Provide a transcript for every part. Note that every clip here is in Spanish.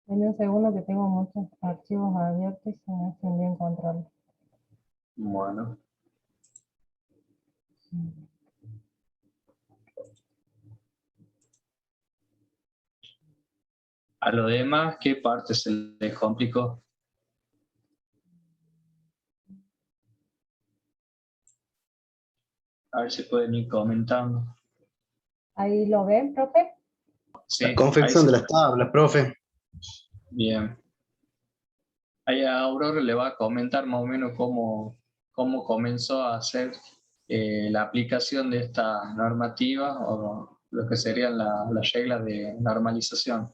En un segundo que tengo muchos archivos abiertos y se me hacen bien encontrarlos. Bueno, a lo demás, ¿qué parte se les complicó? A ver si pueden ir comentando. ¿Ahí lo ven, profe? Sí, La ahí confección sí. de las tablas, profe. Bien. Ahí a Aurora le va a comentar más o menos cómo comenzó a hacer la aplicación de esta normativa o lo que serían las reglas de normalización.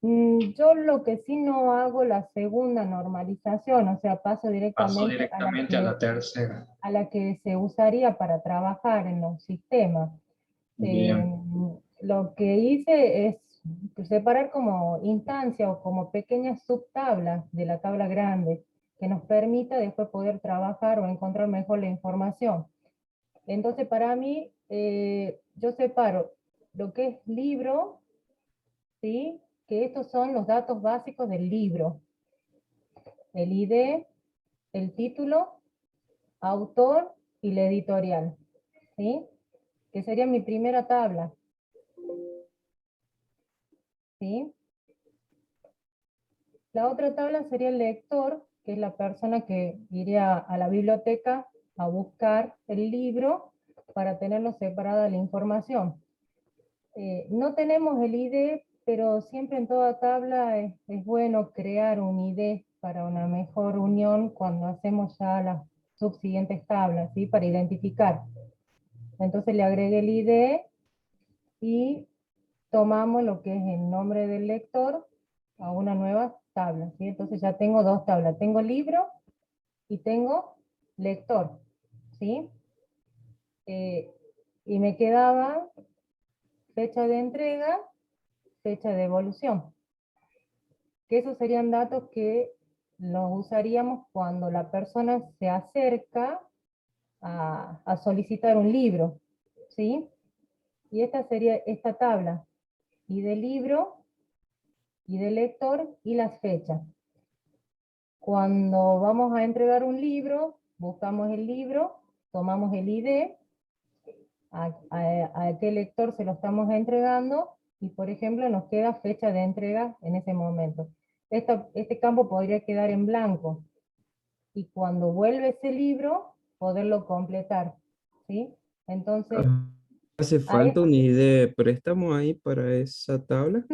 Yo lo que sí no hago la segunda normalización, o sea, paso Pasó directamente directamente a la tercera. a la que se usaría para trabajar en los sistemas. Eh, Bien, lo que hice es separar como instancias o como pequeñas subtablas de la tabla grande, que nos permita después poder trabajar o encontrar mejor la información. Entonces, para mí, yo separo lo que es libro, ¿sí? Que estos son los datos básicos del libro. El ID, el título, autor y la editorial, ¿sí? Que sería mi primera tabla, ¿sí? La otra tabla sería el lector, que es la persona que iría a la biblioteca a buscar el libro para tenerlo separada la información. No tenemos el ID, pero siempre en toda tabla es bueno crear un ID para una mejor unión cuando hacemos ya las subsiguientes tablas, ¿sí? Para identificar. Entonces le agregué el ID y tomamos lo que es el nombre del lector a una nueva tabla, ¿sí? Entonces ya tengo dos tablas, tengo libro y tengo lector, ¿sí? Y me quedaba fecha de entrega, fecha de devolución, que esos serían datos que los usaríamos cuando la persona se acerca a solicitar un libro, ¿sí? Y esta sería esta tabla, y del libro, y del lector, y las fechas. Cuando vamos a entregar un libro, buscamos el libro, tomamos el ID, a qué lector se lo estamos entregando, y por ejemplo nos queda fecha de entrega en ese momento. Este campo podría quedar en blanco, y cuando vuelve ese libro, poderlo completar, ¿sí? Entonces, ¿Hace a falta un ID de préstamo ahí para esa tabla?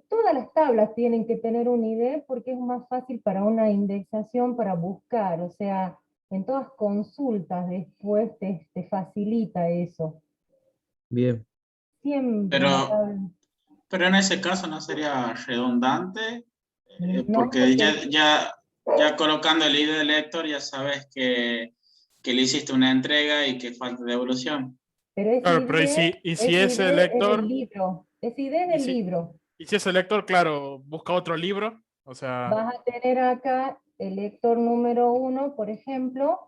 todas las tablas tienen que tener un ID porque es más fácil para una indexación, para buscar, o sea, en todas consultas después te facilita eso. Bien. Siempre una Pero, tabla. pero en ese caso no sería redundante, No, porque porque ya colocando el ID del lector ya sabes que le hiciste una entrega y que falta devolución. pero ese Claro, pero ID, y si ese ese ID es del lector, libro, ese ID es y del si, libro. y si ese lector, claro, busca otro libro, o sea, Vas a tener acá el lector número 1, por ejemplo,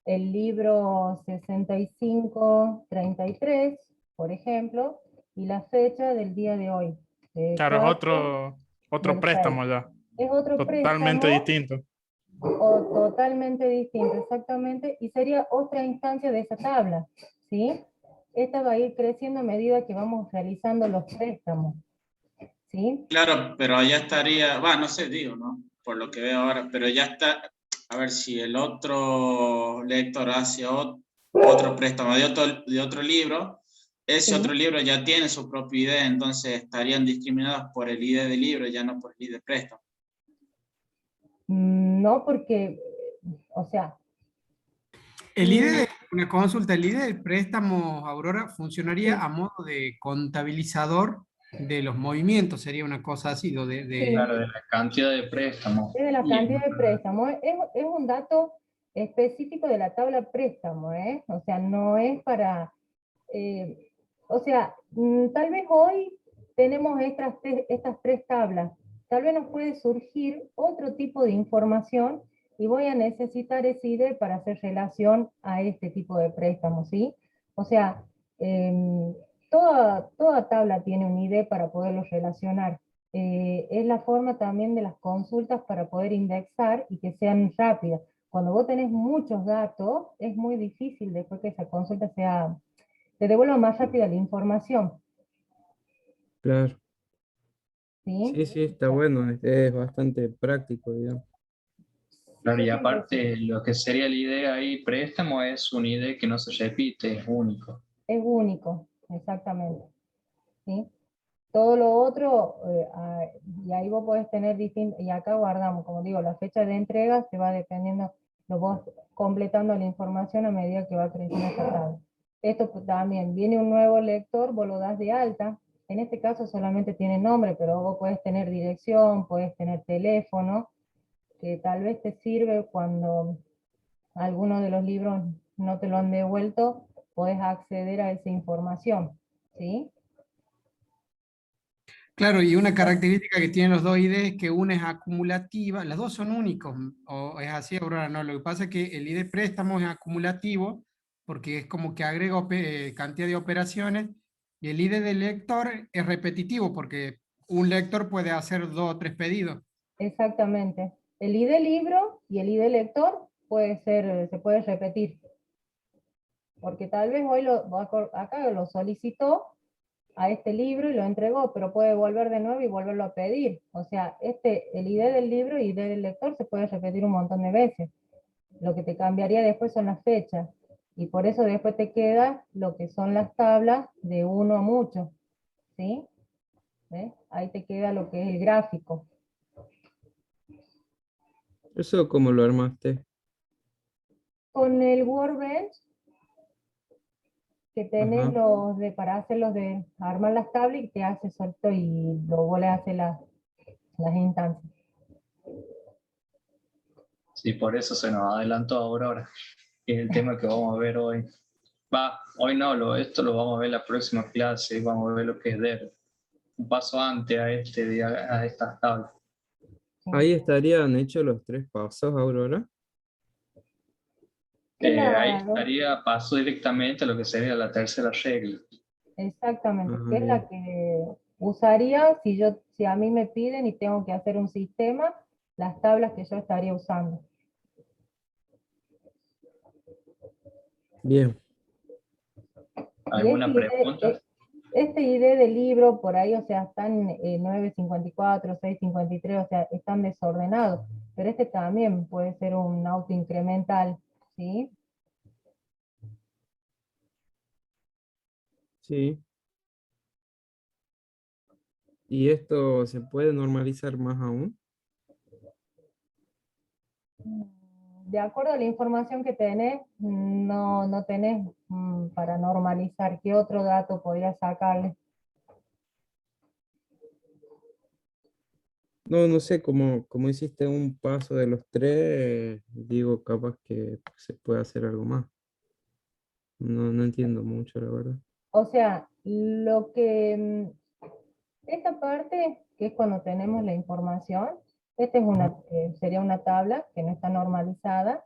el libro 6533, por ejemplo, y la fecha del día de hoy, de claro, es 4 otro del 6. préstamo ya, Es otro totalmente préstamo distinto. o totalmente distinto, exactamente, y sería otra instancia de esa tabla, ¿sí? Esta va a ir creciendo a medida que vamos realizando los préstamos, ¿sí? Claro, pero allá estaría, va, no sé, digo, ¿no? Por lo que veo ahora, pero ya está, a ver si el otro lector hace otro préstamo de otro libro, ese ¿Sí? otro libro ya tiene su propia idea, entonces estarían discriminados por el ID del libro, ya no por el ID de préstamo. No porque, o sea, El IDE, una consulta, el IDE del préstamo, Aurora, sí, funcionaría a modo de contabilizador de los movimientos, sería una cosa así, sí, claro, de la cantidad de préstamos. es de la Bien. cantidad de préstamos. Es un dato específico de la tabla préstamo, ¿eh? O sea, no es para, eh, o sea, tal vez hoy tenemos estas tres tablas, tal vez nos puede surgir otro tipo de información y voy a necesitar ese ID para hacer relación a este tipo de préstamo, ¿sí? O sea, toda tabla tiene un ID para poderlo relacionar. es la forma también de las consultas para poder indexar y que sean rápidas. Cuando vos tenés muchos datos, es muy difícil después que esa consulta te devuelva más rápida la información, Claro. ¿sí? Sí, sí, está bueno, es bastante práctico, digamos. Claro, Yo y siempre aparte lo que sería la idea ahí, préstamo, es una idea que no se repite, es único. es único, exactamente, ¿sí? Todo lo otro, y ahí vos podés tener distintos, y acá guardamos, como digo, la fecha de entrega se va dependiendo, lo vos completando la información a medida que va creciendo esta tabla. Esto también, viene un nuevo lector, vos lo das de alta, en este caso solamente tiene nombre, pero vos podés tener dirección, podés tener teléfono, que tal vez te sirve cuando alguno de los libros no te lo han devuelto, podés acceder a esa información, ¿sí? Claro, y una característica que tienen los dos ID es que una es acumulativa, las dos son únicos, o es así, Aurora, no, lo que pasa es que el ID préstamo es acumulativo, porque es como que agrega cantidad de operaciones, y el ID del lector es repetitivo, porque un lector puede hacer 2 o 3 pedidos. Exactamente. El ID libro y el ID lector se puede repetir. Porque tal vez hoy acá lo solicitó a este libro y lo entregó, pero puede volver de nuevo y volverlo a pedir. O sea, el ID del libro y del lector se puede repetir un montón de veces. Lo que te cambiaría después son las fechas. Y por eso después te queda lo que son las tablas de uno a mucho. ¿Sí? ¿Ves? Ahí te queda lo que es el gráfico. ¿Eso cómo lo armaste? Con el Workbench que tenés Ajá. para hacer los de armar las tablas y te hace solto y luego le hace las instancias. Sí, por eso se nos adelantó Aurora, que es el tema que vamos a ver hoy. Hoy no, esto lo vamos a ver en la próxima clase, vamos a ver lo que es DER. Un paso antes a estas tablas. Ahí estarían hechos los 3 pasos, Aurora. Ahí Claro, estaría, paso directamente a lo que sería la tercera regla. exactamente, Ah, que es la bien. que usaría si a mí me piden y tengo que hacer un sistema, las tablas que yo estaría usando. Bien. Y ¿Alguna pregunta? este ID del libro por ahí, o sea, están 954, 653, o sea, están desordenados, pero este también puede ser un auto incremental, ¿sí? Sí. ¿Y esto se puede normalizar más aún? De acuerdo a la información que tenés, no tenés para normalizar. ¿Qué otro dato podría sacarle? No, no sé, como hiciste un paso de los 3, digo, capaz que se puede hacer algo más. No, no entiendo mucho, la verdad. O sea, esta parte, que es cuando tenemos la información, sería una tabla que no está normalizada,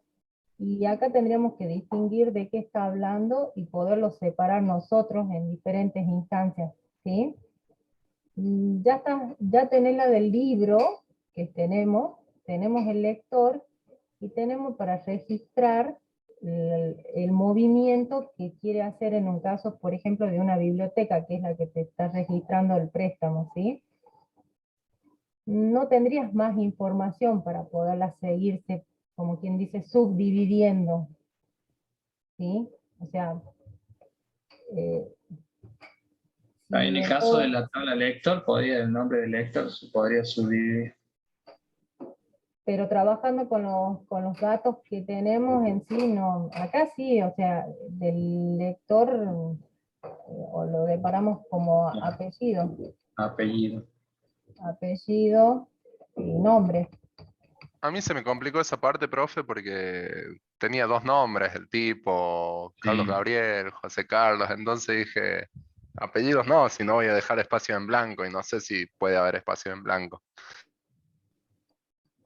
y acá tendríamos que distinguir de qué está hablando y poderlo separar nosotros en diferentes instancias, ¿sí? Ya tenés la del libro que tenemos el lector y tenemos para registrar el movimiento que quiere hacer en un caso, por ejemplo, de una biblioteca, que es la que te está registrando el préstamo, ¿sí? No tendrías más información para poderla seguirse, como quien dice, subdividiendo, ¿sí? O sea, eh, En si el en caso de todo, la tabla lector, el nombre del lector se podría subdividir. pero trabajando con los datos que tenemos en sí, no, acá sí, o sea, del lector, o lo deparamos como apellido, Apellido. apellido y nombre. A mí se me complicó esa parte, profe, porque tenía 2 nombres, el tipo, Carlos Sí. Gabriel, José Carlos, entonces dije, apellidos no, si no voy a dejar espacio en blanco y no sé si puede haber espacio en blanco.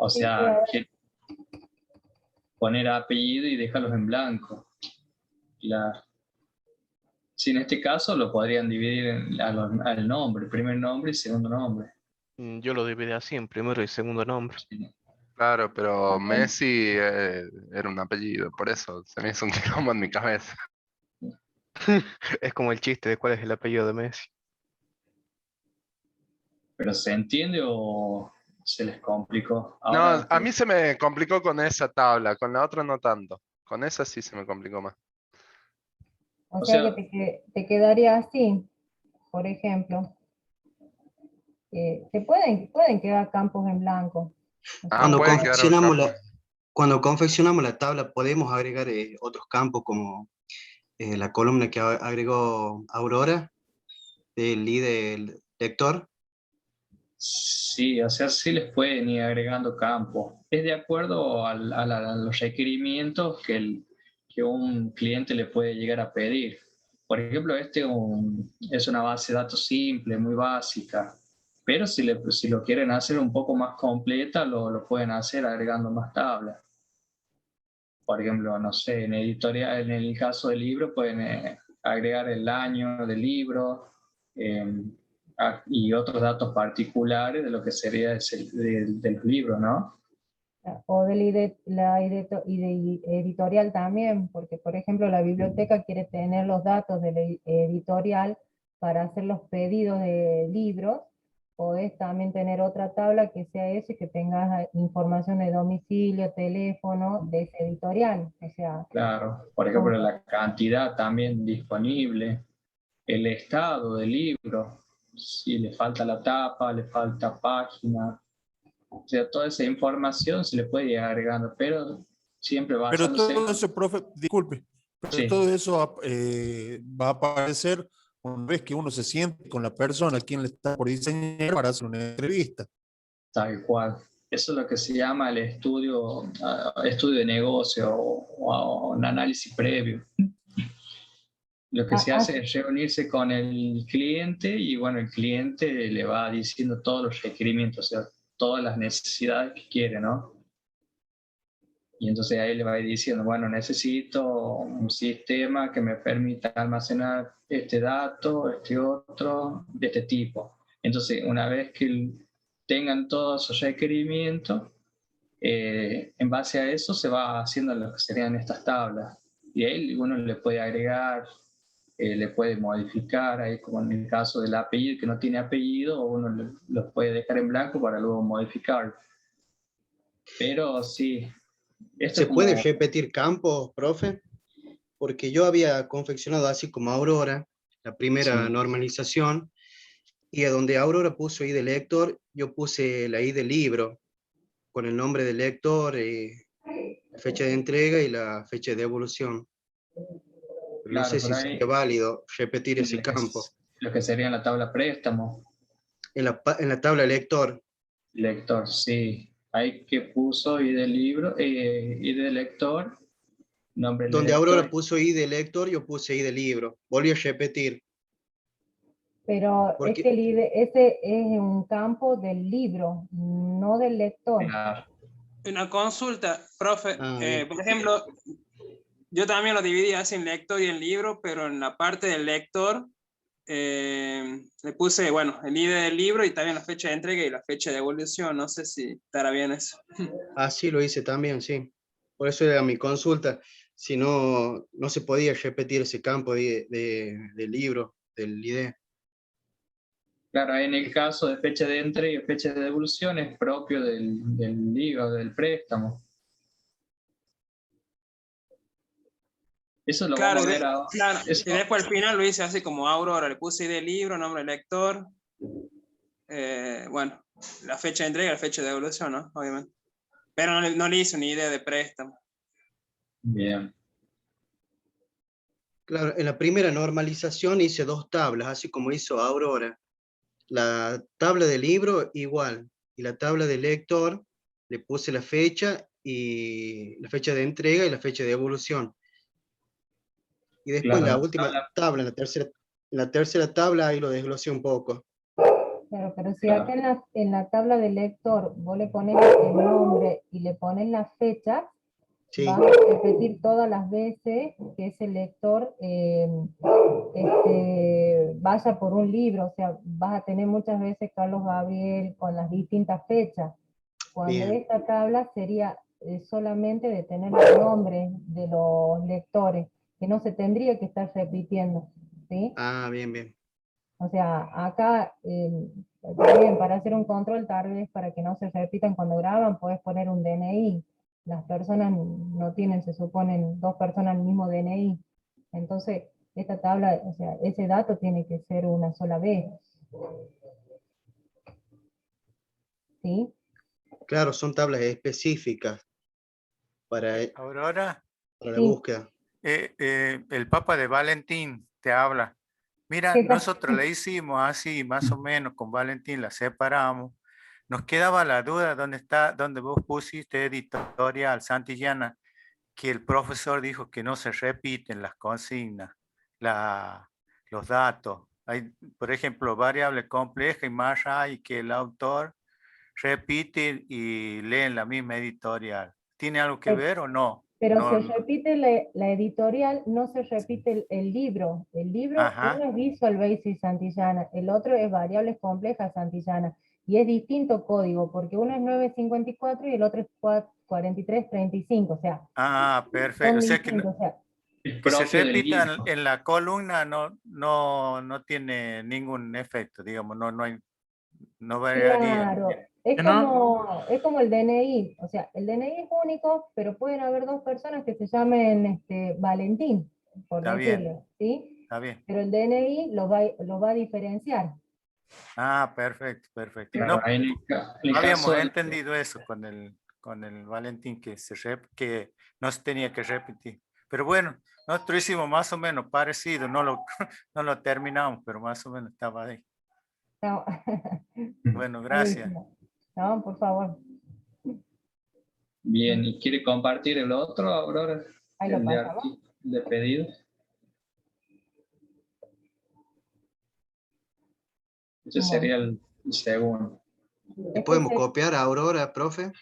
O Sí, sea, que poner apellido y dejarlos en blanco. Claro. Sí, en este caso lo podrían dividir al nombre, primer nombre y segundo nombre. Yo lo dividí así en primero y segundo nombre. Claro, pero Ok. Messi era un apellido, por eso se me hizo un quilombo en mi cabeza. Es como el chiste de cuál es el apellido de Messi. ¿Pero se entiende o se les complicó? No, Ahora, a mí se me complicó con esa tabla, con la otra no tanto. Con esa sí se me complicó más. O o sea sea, que te quedaría así, por ejemplo. Pueden quedar campos en blanco. O Ah, sea, pueden quedar los campos. Cuando confeccionamos la tabla, podemos agregar otros campos como la columna que agregó Aurora, del del lector. sí, o sea, sí les pueden ir agregando campos. Es de acuerdo a los requerimientos que un cliente le puede llegar a pedir. Por ejemplo, es una base de datos simple, muy básica, pero si lo quieren hacer un poco más completa, lo pueden hacer agregando más tablas. Por ejemplo, no sé, en editorial, en el caso del libro, pueden agregar el año del libro, eh, y otros datos particulares de lo que sería de los libros, ¿no? o editorial también, porque por ejemplo la biblioteca quiere tener los datos de la editorial para hacer los pedidos de libros. Podés también tener otra tabla que sea eso y que tengas información de domicilio, teléfono de ese editorial. O sea, Claro, por ejemplo, como- la cantidad también disponible, el estado del libro, si le falta la tapa, le falta página, o sea, toda esa información se le puede ir agregando, pero siempre Pero basándose, todo eso, profe, disculpe, pero sí, todo eso va a aparecer una vez que uno se siente con la persona a quien le está por diseñar para hacer una entrevista. tal cual. Eso es lo que se llama el estudio de negocio o un análisis previo. Lo que se hace es reunirse con el cliente y bueno, el cliente le va diciendo todos los requerimientos, o sea, todas las necesidades que quiere, ¿no? Y entonces ahí le va diciendo, bueno, necesito un sistema que me permita almacenar este dato, este otro, de este tipo. Entonces, una vez que tengan todos esos requerimientos, en base a eso se va haciendo lo que serían estas tablas. Y ahí uno le puede agregar, le puede modificar, ahí como en el caso del apellido que no tiene apellido, uno lo puede dejar en blanco para luego modificar. Pero sí, esto ¿Se es puede como, repetir campos, profe? Porque yo había confeccionado así como Aurora, la primera sí, normalización, y a donde Aurora puso I de lector, yo puse la I de libro, con el nombre del lector, la fecha de entrega y la fecha de devolución. Pero no claro, sé por si sería ahí válido repetir ese campo. lo que sería en la tabla préstamo, En la tabla lector, lector, sí. Ahí que puso y del libro, y del lector, nombre del donde Aurora lector, puso I de lector, yo puse I de libro. Volví a repetir, pero es que porque ese es un campo del libro, no del lector. claro, Una consulta, profe. bien. Por ejemplo, yo también lo dividí así en lector y en libro, pero en la parte del lector le puse, bueno, el ID del libro y también la fecha de entrega y la fecha de devolución. No sé si estará bien eso. Así lo hice también, sí. Por eso era mi consulta. Si no, no se podía repetir ese campo del libro, del ID. claro, en el caso de fecha de entrega y fecha de devolución es propio del libro, del préstamo. Eso lo Claro, vamos a ver ahora. claro. Eso, Y después al final lo hice así como Aurora, le puse ID del libro, nombre del lector. Bueno, la fecha de entrega y la fecha de devolución, ¿no? Obviamente. Pero no le hice ni idea de préstamo. bien, Claro, en la primera normalización hice dos tablas, así como hizo Aurora. La tabla del libro igual, y la tabla del lector le puse la fecha y la fecha de entrega y la fecha de devolución. Y después claro, la la última tabla, tabla, en la tercera tabla, ahí lo desglosé un poco. Claro, pero si claro, acá en la tabla del lector vos le pones el nombre y le pones la fecha, Sí, vas a repetir todas las veces que ese lector vaya por un libro, o sea, vas a tener muchas veces Carlos Gabriel con las distintas fechas. Cuando Bien. esta tabla sería solamente de tener los nombres de los lectores, que no se tendría que estar repitiendo, ¿sí? Ah, bien, bien. O sea, acá, también para hacer un control, tal vez para que no se repitan cuando graban, puedes poner un DNI. Las personas no tienen, se suponen, dos personas el mismo DNI. Entonces, esta tabla, o sea, ese dato tiene que ser una sola vez. ¿Sí? Claro, son tablas específicas para Aurora, la Sí. búsqueda. el Papa de Valentín te habla. Mira, ¿Qué tal? nosotros le hicimos así, más o menos, con Valentín la separamos. Nos quedaba la duda donde vos pusiste editorial Santillana, que el profesor dijo que no se repiten las consignas, los datos. Hay, por ejemplo, variable compleja y más hay que el autor repite y lee en la misma editorial. ¿Tiene algo que ver o no? Pero No, se repite la editorial, no se repite el libro. El libro, Ajá. uno es Visual Basic Santillana, el otro es Variables Complejas Santillana. Y es distinto código, porque uno es 954 y el otro es 4335, o sea, Perfecto. son O sea que, distintos. O sea, que se propio del repitan libro. en la columna no tiene ningún efecto, digamos, no variaría. claro, es como el DNI, o sea, el DNI es único, pero pueden haber dos personas que se llamen Valentín, por Está bien, decirlo, ¿sí? está bien. Pero el DNI lo va a diferenciar. Perfecto, perfecto. Claro, No, ahí en el habíamos caso de- entendido eso con el Valentín, que no se tenía que repetir. Pero bueno, nosotros hicimos más o menos parecido, no lo terminamos, pero más o menos estaba ahí. No. Bueno, gracias. No, por favor. Bien, ¿y quiere compartir el otro, Aurora? Ahí lo El de, pasamos. de pedido. Ese sería el segundo. ¿Y podemos copiar a Aurora, profe?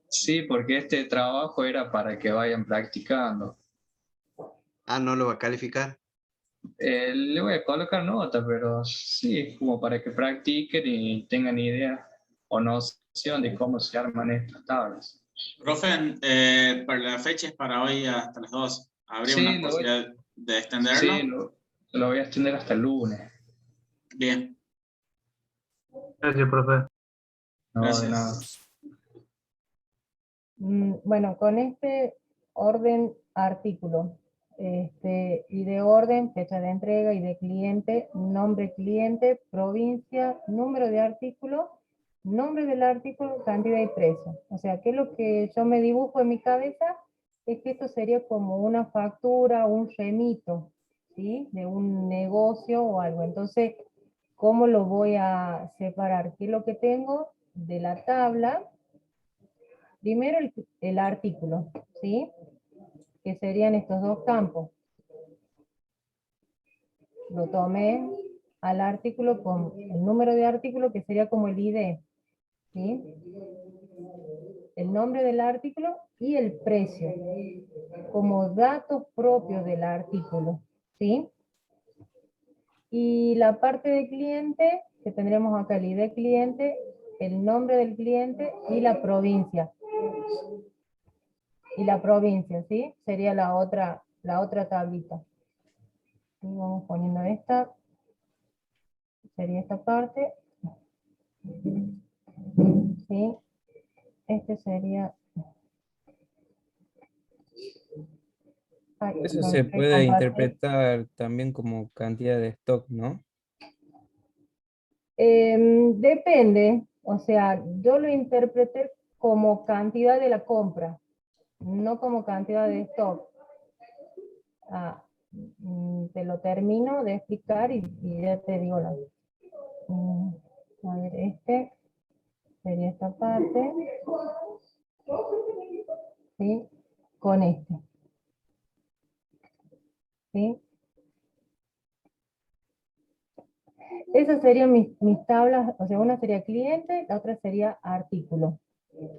Sí, porque este trabajo era para que vayan practicando. Ah, no lo va a calificar. Le voy a colocar nota, pero sí, como para que practiquen y tengan idea o noción de cómo se arman estas tablas. Profe, para la fecha es para hoy hasta las 2. ¿Habría Sí, una posibilidad de extenderlo? Sí, lo voy a extender hasta el lunes. Bien. Gracias, profe. No, Gracias. de nada. Bueno, con este orden artículo, y de orden, fecha de entrega y de cliente, nombre cliente, provincia, número de artículo, nombre del artículo, cantidad y precio. O sea, que lo que yo me dibujo en mi cabeza es que esto sería como una factura, un remito, ¿sí? De un negocio o algo. Entonces, ¿cómo lo voy a separar? ¿Qué es lo que tengo de la tabla? Primero el artículo, ¿sí? Que serían estos dos campos. Lo tomé al artículo con el número de artículo, que sería como el ID, ¿sí? El nombre del artículo y el precio, como datos propios del artículo, ¿sí? Y la parte de cliente, que tendremos acá el ID cliente, el nombre del cliente y la provincia. Y la provincia, ¿sí? Sería la otra tablita. Y vamos poniendo esta. Sería esta parte. ¿Sí? Este sería... Ay, Eso no se lo quiero puede compartir. interpretar también como cantidad de stock, ¿no? Depende, o sea, yo lo interpreté como cantidad de la compra, no como cantidad de stock. Te lo termino de explicar y ya te digo la... a ver, este sería esta parte, ¿sí? Con este, ¿sí? Esas serían mis tablas, o sea, una sería cliente, la otra sería artículo.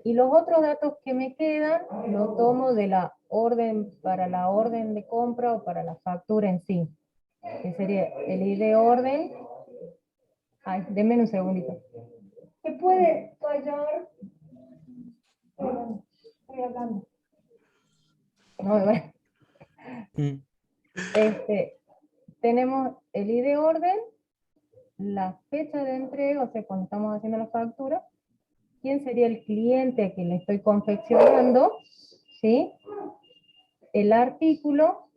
Y los otros datos que me quedan, los tomo de la orden, para la orden de compra o para la factura en sí. que sería el ID orden. Ay, denme un segundito. ¿Se puede callar? Estoy hablando. No, bueno. Tenemos el ID orden, la fecha de entrega, o sea, cuando estamos haciendo la factura, quién sería el cliente a quien le estoy confeccionando, ¿sí? El artículo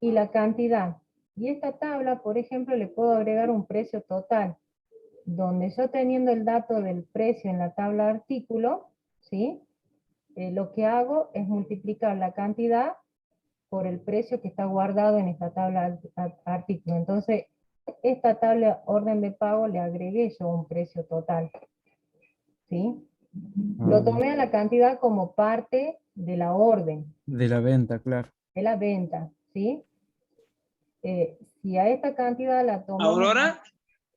y la cantidad. Y esta tabla, por ejemplo, le puedo agregar un precio total, donde yo teniendo el dato del precio en la tabla artículo, ¿sí? Lo que hago es multiplicar la cantidad por el precio que está guardado en esta tabla artículo. Entonces, esta tabla orden de pago le agregué yo un precio total. ¿Sí? Lo tomé a la cantidad como parte de la orden. De la venta, claro. De la venta, ¿sí? Si a esta cantidad la tomamos... Aurora,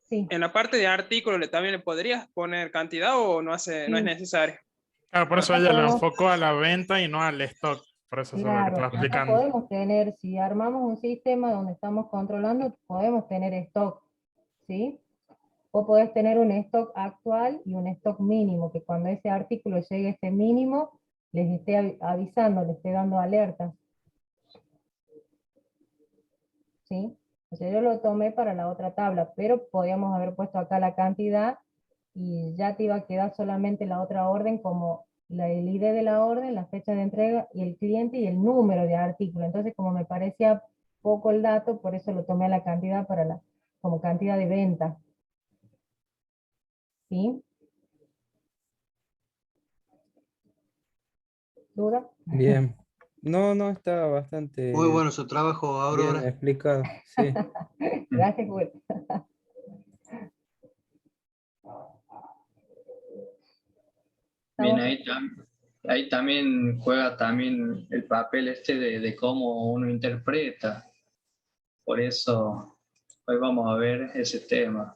sí. En la parte de artículo también le podrías poner cantidad o no, no es necesario. Claro, por eso Acá ella lo podemos- enfocó a la venta y no al stock. Por eso es lo que Claro, estaba acá explicando. podemos tener, si armamos un sistema donde estamos controlando, podemos tener stock, ¿sí? O podés tener un stock actual y un stock mínimo, que cuando ese artículo llegue a ese mínimo, les esté avisando, les esté dando alertas. ¿Sí? O sea, yo lo tomé para la otra tabla, pero podíamos haber puesto acá la cantidad y ya te iba a quedar solamente la otra orden como el ID de la orden, la fecha de entrega y el cliente y el número de artículo. Entonces, como me parecía poco el dato, por eso lo tomé a la cantidad como cantidad de venta. ¿Sí? ¿Duda? Bien. No, está bastante Muy bueno su trabajo, bien Aurora. explicado. Sí. Gracias, Will. Bien, ahí también juega también el papel de cómo uno interpreta. Por eso hoy vamos a ver ese tema,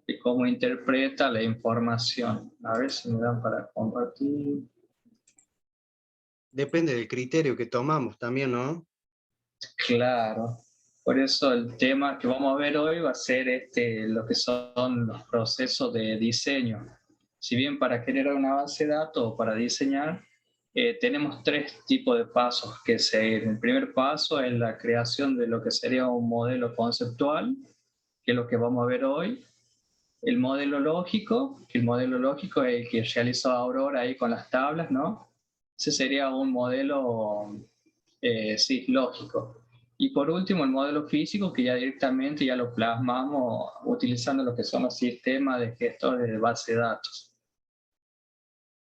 de cómo interpreta la información. A ver si me dan para compartir. Depende del criterio que tomamos también, ¿no? Claro. Por eso el tema que vamos a ver hoy va a ser lo que son los procesos de diseño. Si bien para generar una base de datos o para diseñar, tenemos tres tipos de pasos que seguir. El primer paso es la creación de lo que sería un modelo conceptual, que es lo que vamos a ver hoy. El modelo lógico, que el modelo lógico es el que realizó Aurora ahí con las tablas, ¿no? Ese sería un modelo, sí, lógico. Y por último, el modelo físico, que ya directamente ya lo plasmamos utilizando lo que son los sistemas de gestores de base de datos.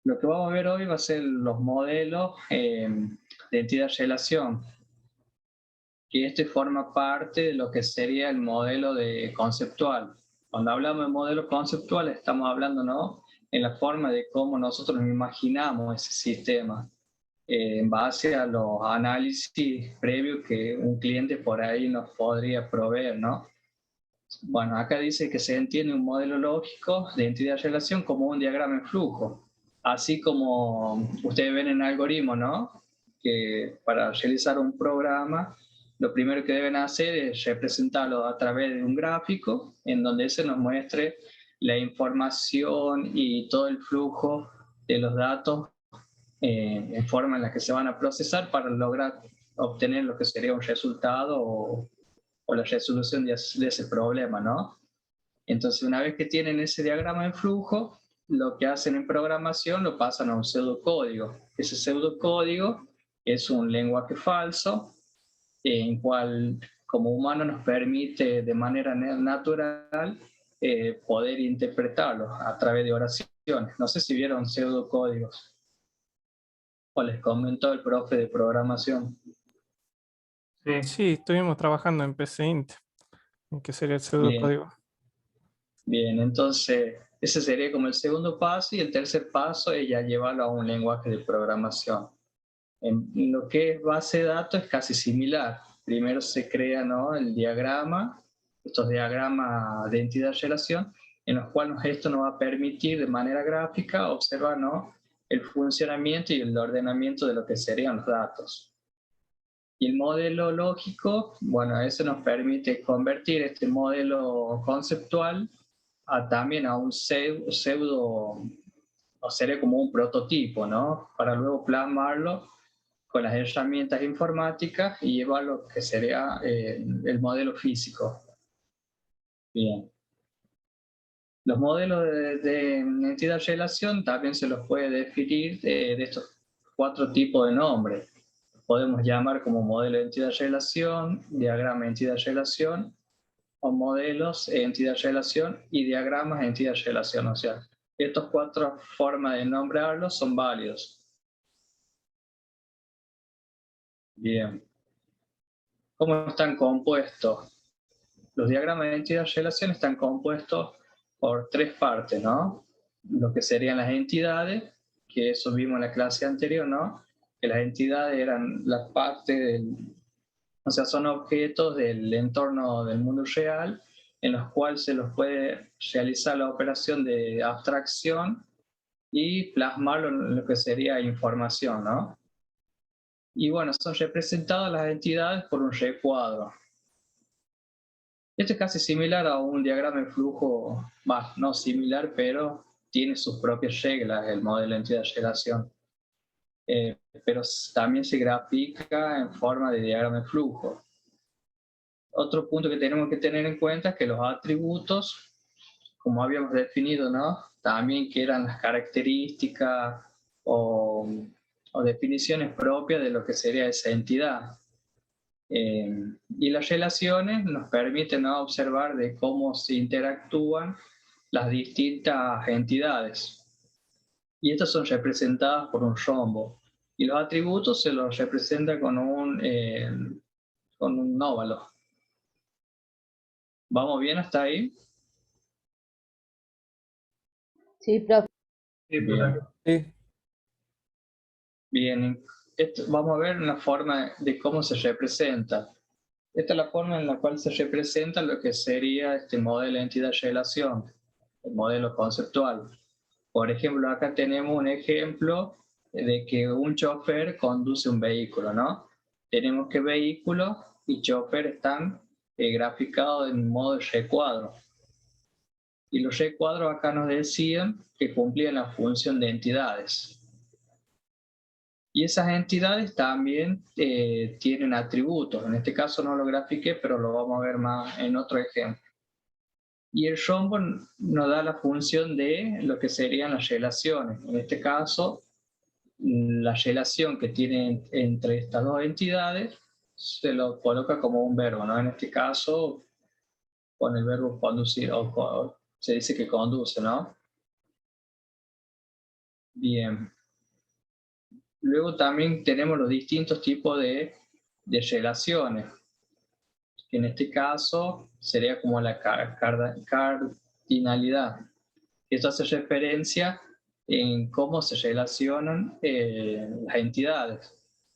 Lo que vamos a ver hoy va a ser los modelos de entidad-relación, que forma parte de lo que sería el modelo de conceptual. Cuando hablamos de modelo conceptual estamos hablando, ¿no?, en la forma de cómo nosotros nos imaginamos ese sistema, en base a los análisis previos que un cliente por ahí nos podría proveer, ¿no? Bueno, acá dice que se entiende un modelo lógico de entidad-relación como un diagrama en flujo, así como ustedes ven en algoritmo, ¿no?, que para realizar un programa lo primero que deben hacer es representarlo a través de un gráfico en donde se nos muestre la información y todo el flujo de los datos en forma en la que se van a procesar para lograr obtener lo que sería un resultado o la resolución de ese problema, ¿no? Entonces, una vez que tienen ese diagrama en flujo, lo que hacen en programación lo pasan a un pseudocódigo. Ese pseudocódigo es un lenguaje falso en cual como humano nos permite de manera natural poder interpretarlo a través de oraciones. No sé si vieron pseudocódigos o les comentó el profe de programación. Sí, estuvimos trabajando en PCInt, en que sería el pseudocódigo. Bien, entonces ese sería como el segundo paso, y el tercer paso es ya llevarlo a un lenguaje de programación. En lo que es base de datos es casi similar. Primero se crea, ¿no?, el diagrama, estos diagramas de entidad-relación, en los cuales esto nos va a permitir de manera gráfica observar, ¿no?, el funcionamiento y el ordenamiento de lo que serían los datos. Y el modelo lógico, bueno, eso nos permite convertir este modelo conceptual también a un pseudo, o sería como un prototipo, ¿no? Para luego plasmarlo con las herramientas informáticas y llevar lo que sería el modelo físico. Bien. Los modelos de entidad-relación también se los puede definir de estos 4 tipos de nombres. Podemos llamar como modelo de entidad-relación, diagrama de entidad-relación, o modelos entidad-relación y diagramas entidad-relación. O sea, estas 4 formas de nombrarlos son válidos. Bien. ¿Cómo están compuestos? Los diagramas de entidad-relación están compuestos por 3 partes, ¿no? Lo que serían las entidades, que eso vimos en la clase anterior, ¿no? Que las entidades eran la parte del, o sea, son objetos del entorno del mundo real en los cuales se los puede realizar la operación de abstracción y plasmarlo en lo que sería información, ¿no? Y bueno, son representadas las entidades por un recuadro. Esto es casi similar a un diagrama de flujo, no similar, pero tiene sus propias reglas el modelo de entidad-relación. Pero también se grafica en forma de diagrama de flujo. Otro punto que tenemos que tener en cuenta es que los atributos, como habíamos definido, ¿no? También que eran las características o definiciones propias de lo que sería esa entidad. Y las relaciones nos permiten, ¿no?, observar de cómo se interactúan las distintas entidades. Y estas son representadas por un rombo. Y los atributos se los representa con un óvalo. ¿Vamos bien hasta ahí? Sí, profe. Bien. Sí. Bien. Vamos a ver una forma de cómo se representa. Esta es la forma en la cual se representa lo que sería este modelo de entidad-relación, el modelo conceptual. Por ejemplo, acá tenemos un ejemplo de que un chofer conduce un vehículo, ¿no? Tenemos que vehículo y chofer están graficados en modo de recuadro. Y los recuadros acá nos decían que cumplían la función de entidades. Y esas entidades también tienen atributos. En este caso no lo grafiqué, pero lo vamos a ver más en otro ejemplo. Y el rombo nos da la función de lo que serían las relaciones. En este caso, la relación que tiene entre estas 2 entidades se lo coloca como un verbo, ¿no? En este caso, con el verbo conducir, o se dice que conduce, ¿no? Bien. Luego también tenemos los distintos tipos de relaciones, que en este caso sería como la cardinalidad. Esto hace referencia en cómo se relacionan las entidades.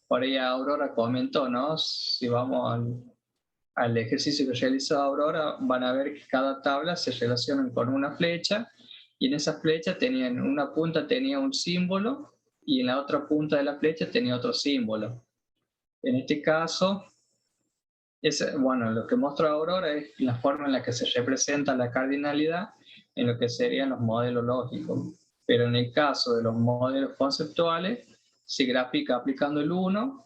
Por ahí Aurora comentó, ¿no? Si vamos al ejercicio que realizó Aurora, van a ver que cada tabla se relaciona con una flecha, y en esa flecha en una punta tenía un símbolo, y en la otra punta de la flecha tenía otro símbolo. En este caso, bueno, lo que muestra Aurora es la forma en la que se representa la cardinalidad en lo que serían los modelos lógicos. Pero en el caso de los modelos conceptuales, se grafica aplicando el 1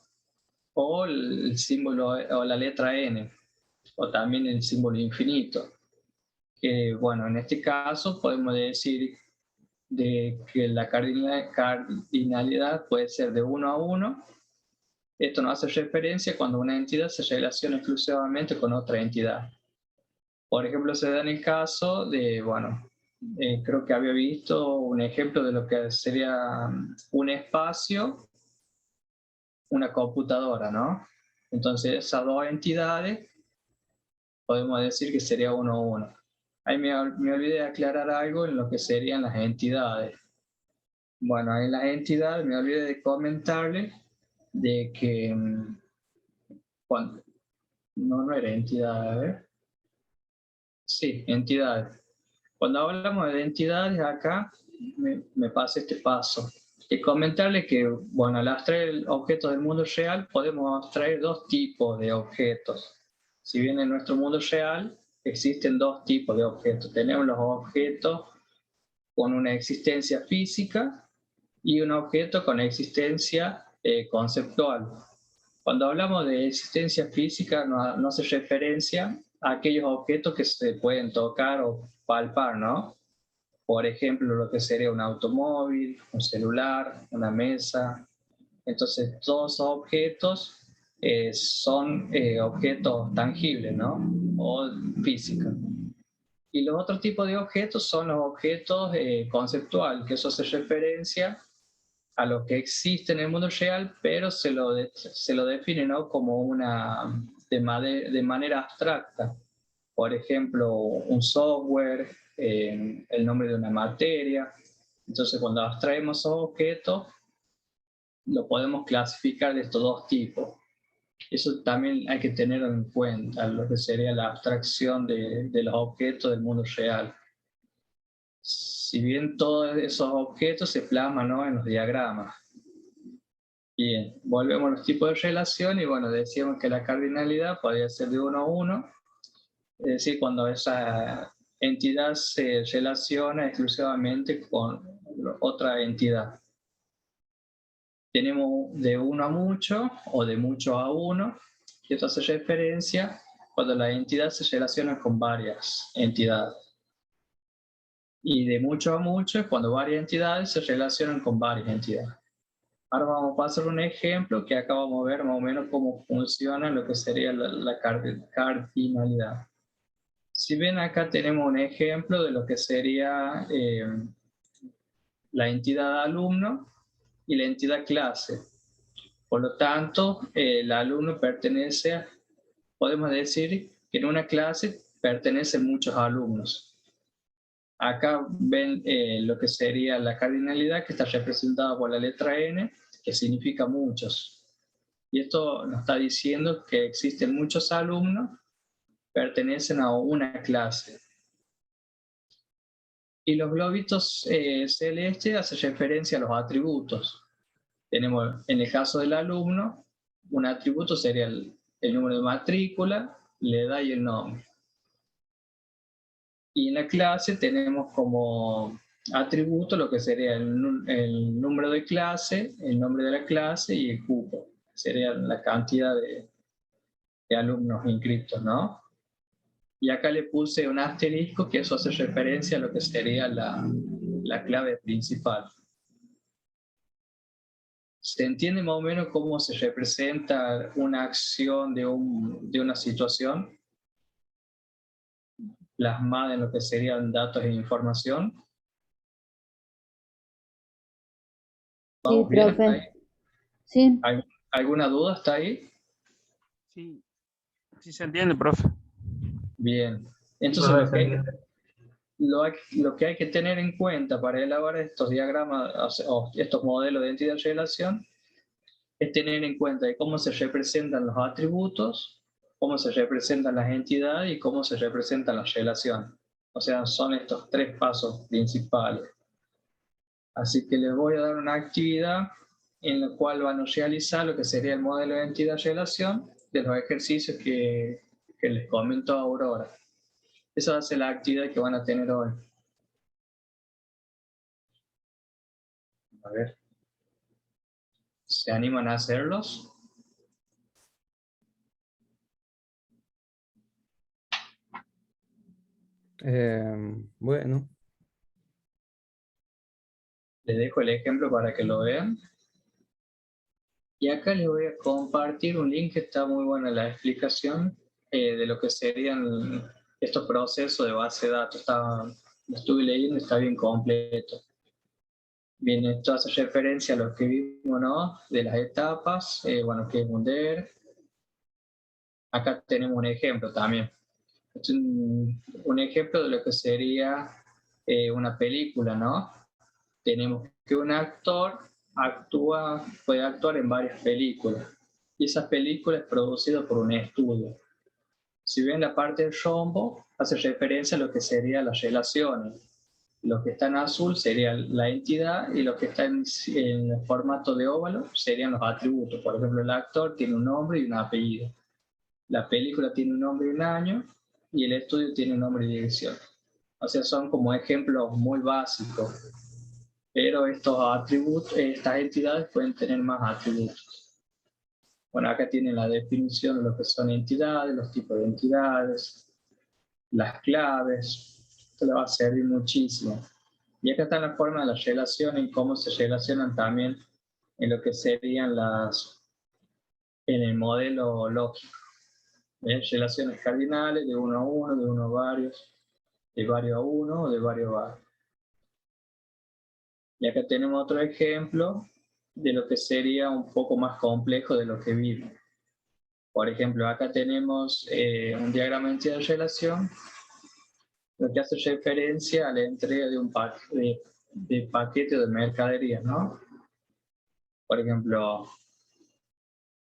o el símbolo o la letra n, o también el símbolo infinito. Que, bueno, en este caso podemos decir que la cardinalidad puede ser de 1 a 1. Esto nos hace referencia cuando una entidad se relaciona exclusivamente con otra entidad. Por ejemplo, se da en el caso de, bueno, creo que había visto un ejemplo de lo que sería un espacio, una computadora, ¿no? Entonces, esas 2 entidades podemos decir que sería 1 a 1. Ahí me olvidé de aclarar algo en lo que serían las entidades. Bueno, en las entidades me olvidé de comentarles de que cuando no era entidad, a ver. Sí, entidades. Cuando hablamos de entidades acá, me pasa este paso. Y comentarle que, bueno, al abstraer objetos del mundo real, podemos abstraer dos tipos de objetos. Si bien en nuestro mundo real existen dos tipos de objetos. Tenemos los objetos con una existencia física y un objeto con existencia conceptual. Cuando hablamos de existencia física, no hace referencia a aquellos objetos que se pueden tocar o palpar, ¿no? Por ejemplo, lo que sería un automóvil, un celular, una mesa. Entonces, todos esos objetos son objetos tangibles, ¿no? O físicos. Y los otros tipos de objetos son los objetos conceptuales, que eso hace referencia a lo que existe en el mundo real, pero se lo define, ¿no? Como de manera abstracta. Por ejemplo, un software, el nombre de una materia. Entonces, cuando abstraemos esos objetos, lo podemos clasificar de estos dos tipos. Eso también hay que tener en cuenta, lo que sería la abstracción de los objetos del mundo real. Si bien todos esos objetos se plasman, ¿no?, en los diagramas. Bien, volvemos a los tipos de relación y bueno, decíamos que la cardinalidad podría ser de 1 a 1, es decir, cuando esa entidad se relaciona exclusivamente con otra entidad. Tenemos de 1 a mucho o de mucho a 1, y esto hace referencia cuando la entidad se relaciona con varias entidades. Y de mucho a mucho es cuando varias entidades se relacionan con varias entidades. Ahora vamos a pasar un ejemplo que acá vamos a ver más o menos cómo funciona lo que sería la cardinalidad. Si ven acá tenemos un ejemplo de lo que sería la entidad alumno y la entidad clase. Por lo tanto, el alumno podemos decir que en una clase pertenecen muchos alumnos. Acá ven lo que sería la cardinalidad, que está representada por la letra N, que significa muchos. Y esto nos está diciendo que existen muchos alumnos, pertenecen a una clase. Y los globitos celestes hacen referencia a los atributos. Tenemos, en el caso del alumno, un atributo sería el número de matrícula, la edad y el nombre. Y en la clase tenemos como atributo lo que sería el número de clase, el nombre de la clase y el cupo. Sería la cantidad de alumnos inscritos, ¿no? Y acá le puse un asterisco, que eso hace referencia a lo que sería la clave principal. ¿Se entiende más o menos cómo se representa una acción de una situación plasmada en lo que serían datos e información? Sí, ¿Bien hasta profe. ahí? Sí. ¿Alguna duda hasta ahí? Sí, sí se entiende, profe. Bien. Entonces, lo que hay que tener en cuenta para elaborar estos diagramas o estos modelos de entidad-relación es tener en cuenta de cómo se representan los atributos, cómo se representan las entidades y cómo se representan las relaciones. O sea, son estos 3 pasos principales. Así que les voy a dar una actividad en la cual van a realizar lo que sería el modelo de entidad-relación de los ejercicios que les comentó Aurora. Esa va a ser la actividad que van a tener hoy. A ver. ¿Se animan a hacerlos? Bueno, Les dejo el ejemplo para que lo vean. Y acá les voy a compartir un link que está muy buena la explicación de lo que serían estos procesos de base de datos. Lo estuve leyendo, está bien completo. Bien, esto hace referencia a lo que vimos, ¿no? De las etapas, bueno, que es un DER. Acá tenemos un ejemplo también. Es un ejemplo de lo que sería una película, ¿no? Tenemos que un actor puede actuar en varias películas. Y esas películas es producidas por un estudio. Si ven la parte del rombo, hace referencia a lo que serían las relaciones. Lo que está en azul sería la entidad y lo que está en el formato de óvalo serían los atributos. Por ejemplo, el actor tiene un nombre y un apellido. La película tiene un nombre y un año y el estudio tiene un nombre y dirección. O sea, son como ejemplos muy básicos, pero estos atributos, estas entidades pueden tener más atributos. Bueno, acá tienen la definición de lo que son entidades, los tipos de entidades, las claves. Esto le va a servir muchísimo. Y acá está la forma de las relaciones y cómo se relacionan también en lo que serían en el modelo lógico. Relaciones cardinales de uno a uno, de uno a varios, de varios a uno o de varios a varios. Y acá tenemos otro ejemplo de lo que sería un poco más complejo de lo que vimos. Por ejemplo, acá tenemos un diagrama de entidad de relación, lo que hace referencia a la entrega de un paquete de mercadería, ¿no? Por ejemplo,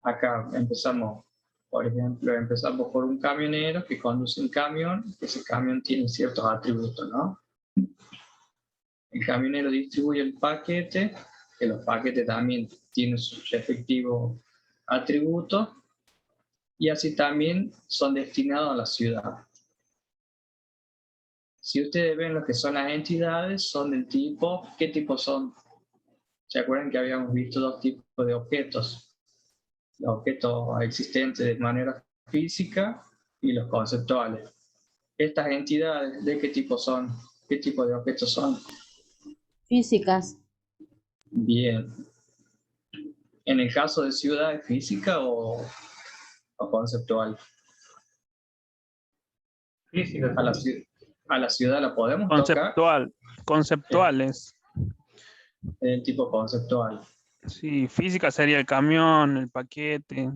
acá empezamos por un camionero que conduce un camión, ese camión tiene ciertos atributos, ¿no? El camionero distribuye el paquete, que los paquetes también tienen sus respectivos atributos, y así también son destinados a la ciudad. Si ustedes ven lo que son las entidades, son del tipo, ¿qué tipo son? ¿Se acuerdan que habíamos visto dos tipos de objetos? Los objetos existentes de manera física y los conceptuales. Estas entidades, ¿de qué tipo son? ¿Qué tipo de objetos son? Físicas. Bien. ¿En el caso de ciudad es física o conceptual? Física. A la ciudad la podemos tocar. Conceptuales. El tipo conceptual. Sí, física sería el camión, el paquete.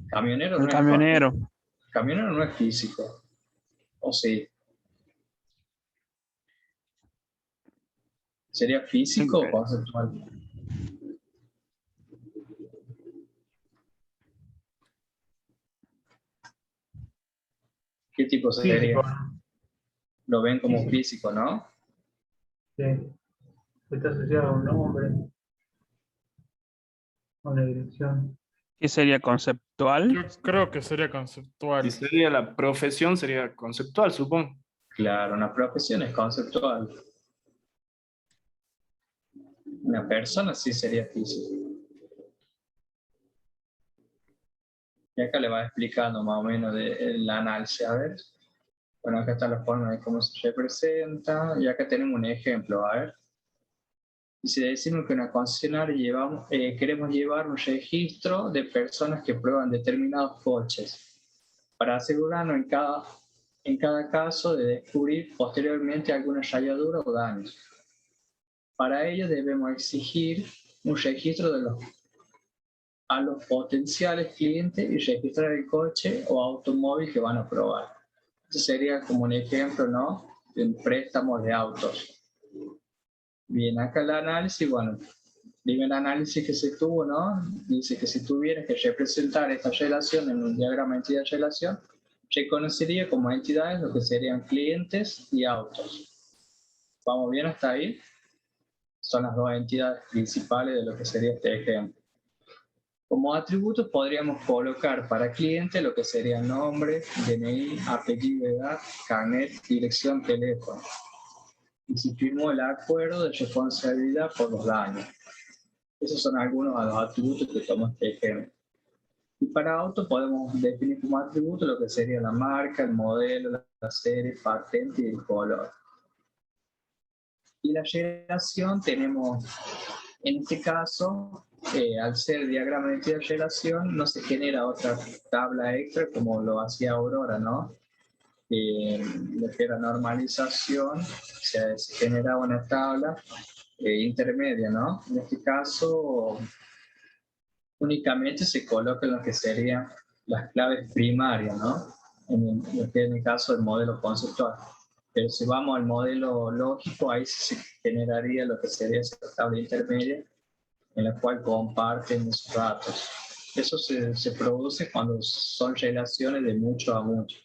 Camionero el no camionero. Camionero no es físico. ¿O sí? ¿Sería físico o conceptual? ¿Qué tipo sería? Físico. Lo ven como físico, ¿no? Sí. Está asociado a un nombre. A una dirección. ¿Qué sería conceptual? Yo creo que sería conceptual. Si sería la profesión, sería conceptual, supongo. Claro, una profesión es conceptual. Una persona sí sería física. Y acá le va explicando más o menos el análisis. A ver. Bueno, acá está la forma de cómo se representa. Y acá tenemos un ejemplo. A ver. Y si decimos que en una concesionaria queremos llevar un registro de personas que prueban determinados coches para asegurarnos en cada caso de descubrir posteriormente alguna rayadura o daños. Para ello debemos exigir un registro a los potenciales clientes y registrar el coche o automóvil que van a probar. Este sería como un ejemplo, ¿no?, de un préstamo de autos. Bien, acá el análisis, bueno, primer análisis que se tuvo, ¿no? Dice que si tuvieras que representar esta relación en un diagrama de entidad de relación, reconocería como entidades lo que serían clientes y autos. ¿Vamos bien hasta ahí? Son las dos entidades principales de lo que sería este ejemplo. Como atributos podríamos colocar para cliente lo que sería nombre, DNI, apellido, edad, carnet, dirección, teléfono. Y si firmó el acuerdo de responsabilidad por los daños. Esos son algunos de los atributos que tomamos este ejemplo. Y para auto podemos definir como atributo lo que sería la marca, el modelo, la serie, patente y el color. Y la relación tenemos, en este caso, al ser diagrama de entidad de relación, no se genera otra tabla extra como lo hacía Aurora, ¿no? Lo que era normalización, se generaba una tabla intermedia, ¿no? En este caso, únicamente se colocan lo que serían las claves primarias, ¿no? En el caso del modelo conceptual. Pero si vamos al modelo lógico, ahí se generaría lo que sería esa tabla intermedia en la cual comparten esos datos. Eso se produce cuando son relaciones de mucho a mucho,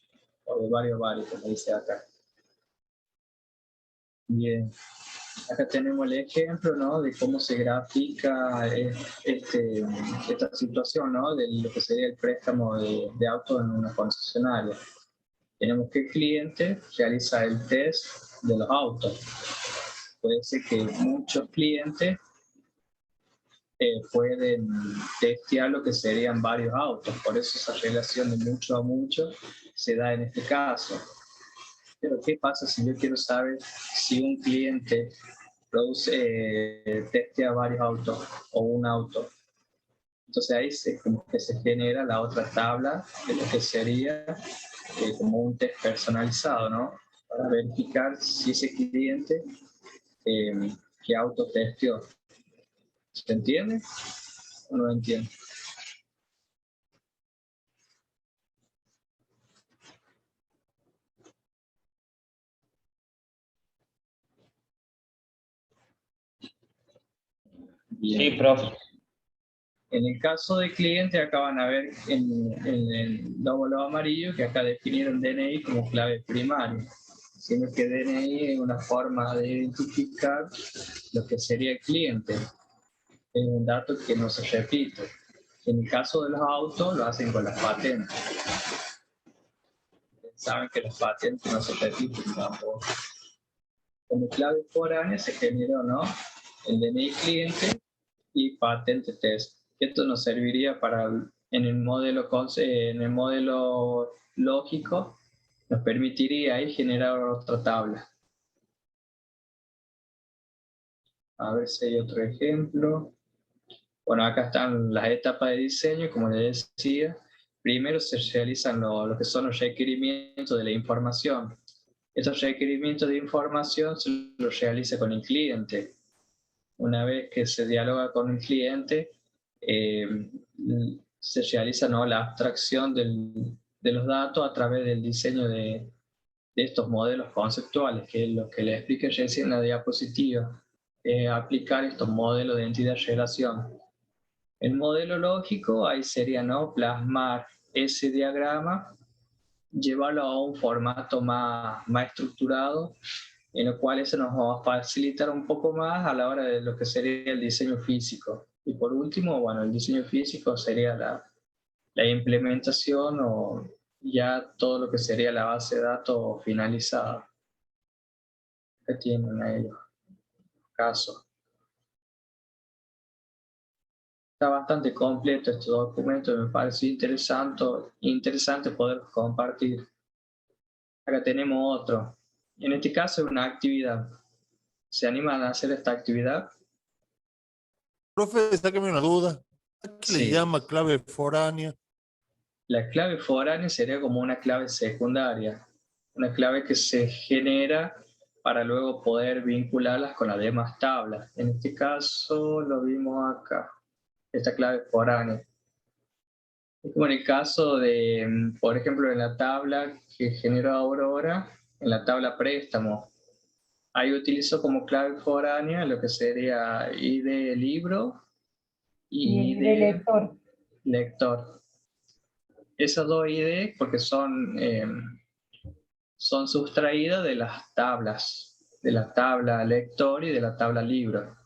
o de varios a varios, como dice acá. Bien. Acá tenemos el ejemplo, ¿no?, de cómo se grafica esta situación, ¿no?, de lo que sería el préstamo de auto en una concesionaria. Tenemos que el cliente realiza el test de los autos. Puede ser que muchos clientes pueden testear lo que serían varios autos, por eso esa relación de mucho a mucho se da en este caso. Pero ¿qué pasa si yo quiero saber si un cliente testea varios autos o un auto? Entonces ahí como que se genera la otra tabla de lo que sería como un test personalizado, ¿no? Para verificar si ese cliente qué auto testeó. ¿Se entiende o no entiende? Bien. Sí, profe. En el caso de cliente, acá van a ver en el lóbulo amarillo que acá definieron DNI como clave primaria, siendo que DNI es una forma de identificar lo que sería el cliente. Es un dato que no se repite. En el caso de los autos, lo hacen con las patentes. Saben que las patentes no se repiten tampoco. Como clave foránea se generó, ¿no?, el DNI cliente y patente test. Esto nos serviría para en el modelo lógico, nos permitiría ahí generar otra tabla. A ver si hay otro ejemplo. Bueno, acá están las etapas de diseño, como les decía. Primero se realizan lo que son los requerimientos de la información. Estos requerimientos de información se los realiza con el cliente. Una vez que se dialoga con el cliente, se realiza, ¿no?, la abstracción de los datos a través del diseño de estos modelos conceptuales, que es lo que les expliqué recién en la diapositiva. Aplicar estos modelos de entidad-relación. El modelo lógico, ahí sería, ¿no?, plasmar ese diagrama, llevarlo a un formato más estructurado, en lo cual eso nos va a facilitar un poco más a la hora de lo que sería el diseño físico. Y por último, bueno, el diseño físico sería la implementación o ya todo lo que sería la base de datos finalizada. ¿Qué tienen ahí los casos? Está bastante completo este documento, me parece interesante poder compartir. Acá tenemos otro. En este caso es una actividad. ¿Se animan a hacer esta actividad? Profe, sáqueme una duda. ¿Qué le Sí. llama clave foránea? La clave foránea sería como una clave secundaria, una clave que se genera para luego poder vincularlas con las demás tablas. En este caso lo vimos acá, esta clave foránea. Es como en el caso de, por ejemplo, en la tabla que generó Aurora, en la tabla préstamo, ahí utilizo como clave foránea lo que sería ID libro y Y de ID lector. lector. Esas dos ID, porque son sustraídas de las tablas, de la tabla lector y de la tabla libro.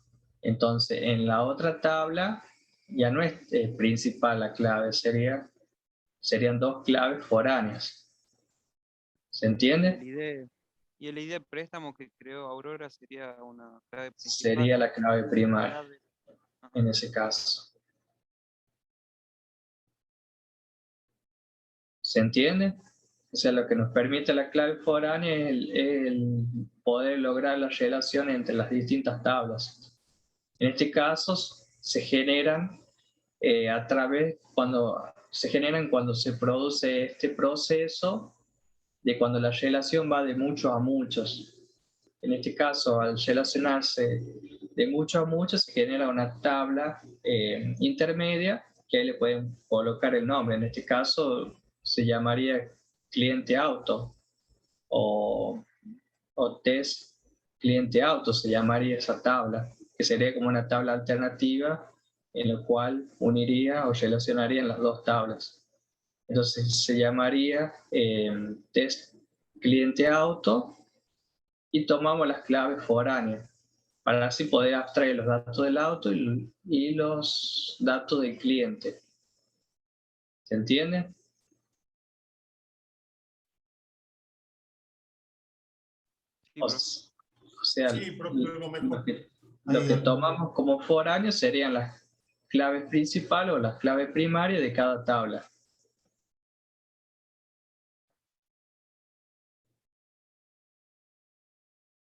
Entonces, en la otra tabla ya no es principal la clave, serían dos claves foráneas. ¿Se entiende? Y el ID préstamo que creó Aurora sería una clave principal. Sería la clave primaria, en ese caso. ¿Se entiende? O sea, lo que nos permite la clave foránea es el poder lograr las relaciones entre las distintas tablas. En este caso, se generan cuando se produce este proceso de cuando la relación va de muchos a muchos. En este caso, al relacionarse de muchos a muchos, se genera una tabla intermedia que ahí le pueden colocar el nombre. En este caso, se llamaría cliente auto o test cliente auto, se llamaría esa tabla, que sería como una tabla alternativa en la cual uniría o relacionarían las dos tablas. Entonces se llamaría test cliente auto y tomamos las claves foráneas, para así poder abstraer los datos del auto y los datos del cliente. ¿Se entiende? Sí, O profe. sea, Sí, profe, luego mejor. lo que tomamos como foráneos serían las claves principales o las claves primarias de cada tabla.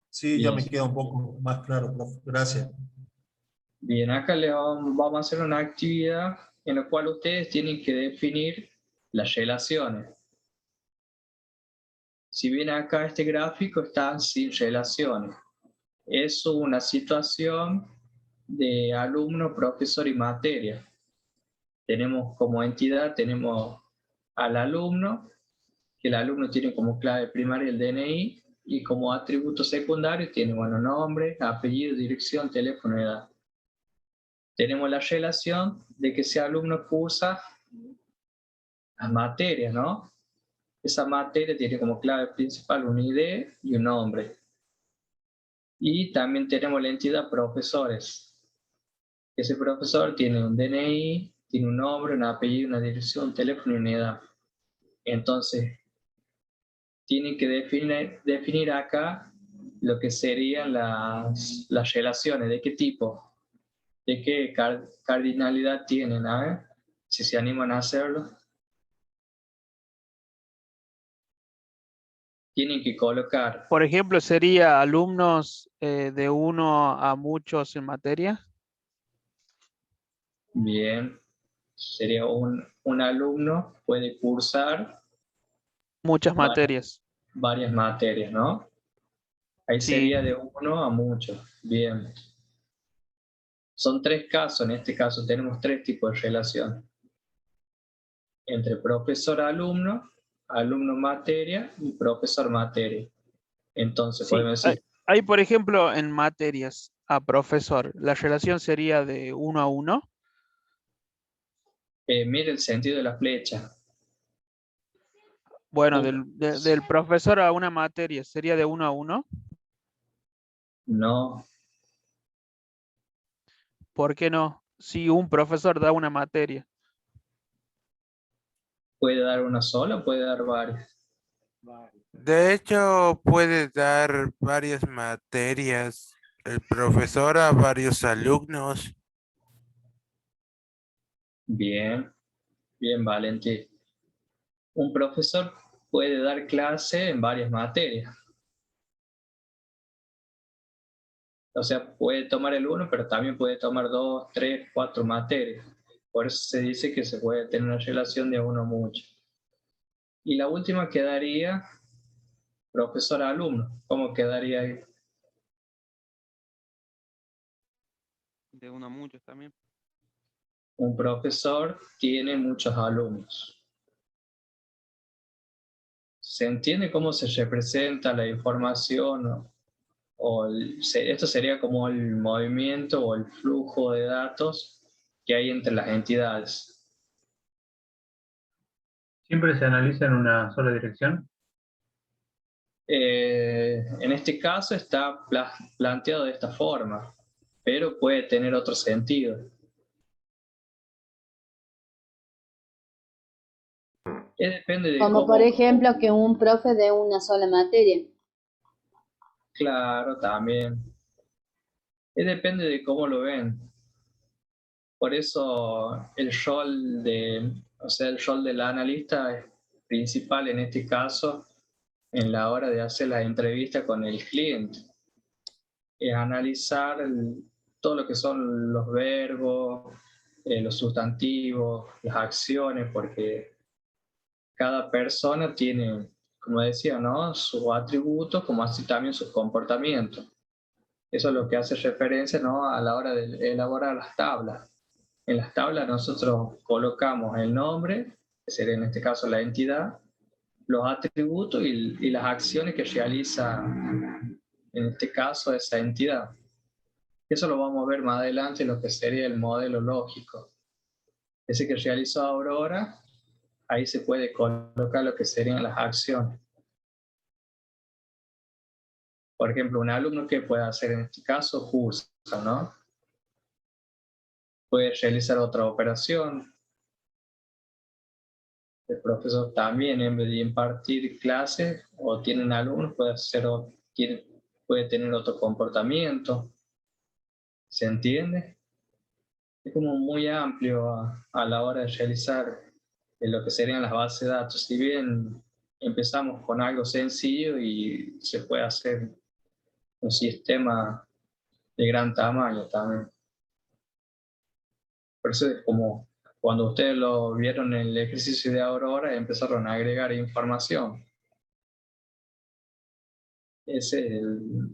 Sí, ya me Bien. queda un poco más claro, profe. Gracias. Bien, acá vamos a hacer una actividad en la cual ustedes tienen que definir las relaciones. Si bien acá este gráfico está sin relaciones, es una situación de alumno, profesor y materia. Tenemos como entidad, tenemos al alumno, que el alumno tiene como clave primaria el DNI y como atributo secundario tiene, bueno, nombre, apellido, dirección, teléfono, edad. Tenemos la relación de que ese alumno cursa las materias, ¿no? Esa materia tiene como clave principal un ID y un nombre. Y también tenemos la entidad profesores. Ese profesor tiene un DNI, tiene un nombre, un apellido, una dirección, un teléfono y una edad. Entonces, tienen que definir acá lo que serían las relaciones, de qué tipo, de qué cardinalidad tienen, a ver, si se animan a hacerlo. Tienen que colocar, Por ejemplo, sería alumnos de 1 a muchos en materia. bien, sería un alumno puede cursar Muchas materias. varias materias, ¿no? Ahí Sí. sería de 1 a muchos, bien. Son 3 casos, en este caso tenemos 3 tipos de relación. Entre profesor-alumno, alumno-materia y profesor-materia. Entonces, Sí, podemos decir, hay, por ejemplo, en materias a profesor, la relación sería de 1 a 1. mire el sentido de la flecha. Bueno, del profesor a una materia, ¿sería de 1 a 1? No, ¿Por qué no? Si un profesor da una materia. puede dar una sola, puede dar varias. De hecho, puede dar varias materias el profesor a varios alumnos. Bien, bien, Valentín. Un profesor puede dar clase en varias materias. O sea, puede tomar el 1, pero también puede tomar 2, 3, 4 materias. Por eso se dice que se puede tener una relación de 1 a mucho. Y la última quedaría profesor-alumno. ¿Cómo quedaría ahí? De 1 a muchos también. Un profesor tiene muchos alumnos. ¿Se entiende cómo se representa la información? Esto sería como el movimiento o el flujo de datos que hay entre las entidades. ¿Siempre se analiza en una sola dirección? En este caso está planteado de esta forma, pero puede tener otro sentido. Depende de Como por ejemplo que un profe de una sola materia. Claro, también. Depende de cómo lo ven. Por eso el rol el rol del analista es principal en este caso en la hora de hacer la entrevista con el cliente. Es analizar todo lo que son los verbos, los sustantivos, las acciones, porque cada persona tiene, como decía, ¿no?, sus atributos, como así también sus comportamientos. Eso es lo que hace referencia, ¿no?, a la hora de elaborar las tablas. En las tablas nosotros colocamos el nombre, que sería en este caso la entidad, los atributos y las acciones que realiza, en este caso, esa entidad. Eso lo vamos a ver más adelante en lo que sería el modelo lógico. Ese que realizó Aurora, ahí se puede colocar lo que serían las acciones. Por ejemplo, un alumno que puede hacer en este caso cursa, ¿no? Puede realizar otra operación. El profesor también, en vez de impartir clases o tienen alumnos, puede tener otro comportamiento. ¿Se entiende? Es como muy amplio a la hora de realizar lo que serían las bases de datos. Si bien empezamos con algo sencillo y se puede hacer un sistema de gran tamaño también. Por eso es como cuando ustedes lo vieron en el ejercicio de Aurora, empezaron a agregar información. Ese es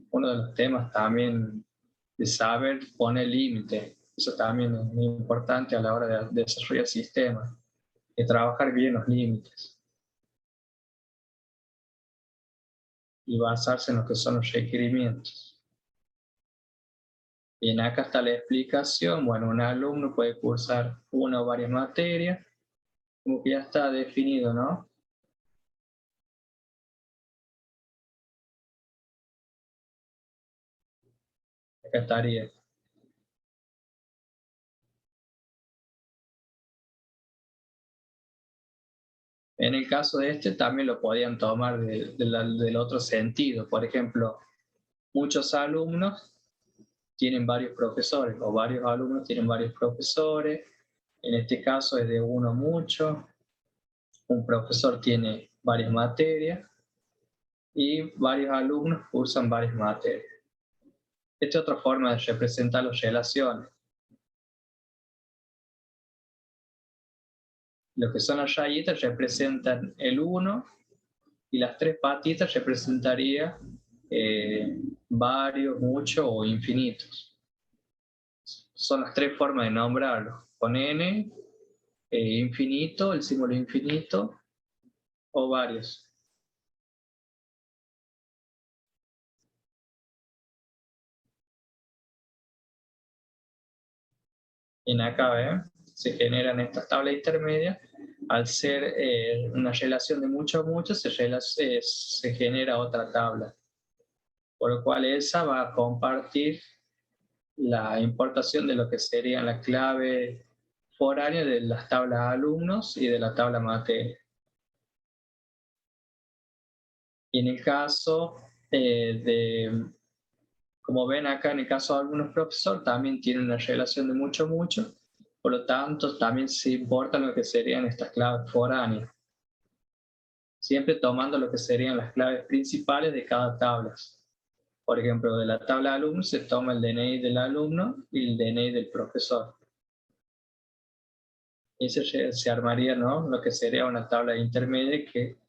uno de los temas también de saber poner límites. Eso también es muy importante a la hora de desarrollar sistemas, de trabajar bien los límites y basarse en lo que son los requerimientos. Bien, acá está la explicación. Bueno, un alumno puede cursar una o varias materias, como que ya está definido, ¿no? Acá estaría. En el caso de este también lo podían tomar del otro sentido. Por ejemplo, muchos alumnos tienen varios profesores o varios alumnos tienen varios profesores. En este caso es de uno mucho. Un profesor tiene varias materias y varios alumnos cursan varias materias. Esta es otra forma de representar las relaciones. Lo que son las rayitas representan el 1 y las 3 patitas representaría varios, muchos o infinitos. Son las 3 formas de nombrarlo. Con n, infinito, el símbolo infinito, o varios. En acá, se generan estas tablas intermedias. Al ser una relación de mucho a mucho, se genera otra tabla. Por lo cual esa va a compartir la importación de lo que serían la clave foránea de las tablas alumnos y de la tabla materia. Y en el caso como ven acá, en el caso de algunos profesores, también tienen una relación de mucho a mucho, por lo tanto, también se importa lo que serían estas claves foráneas. Siempre tomando lo que serían las claves principales de cada tabla. Por ejemplo, de la tabla de alumnos se toma el DNI del alumno y el DNI del profesor. Y se armaría, ¿no?, lo que sería una tabla intermedia que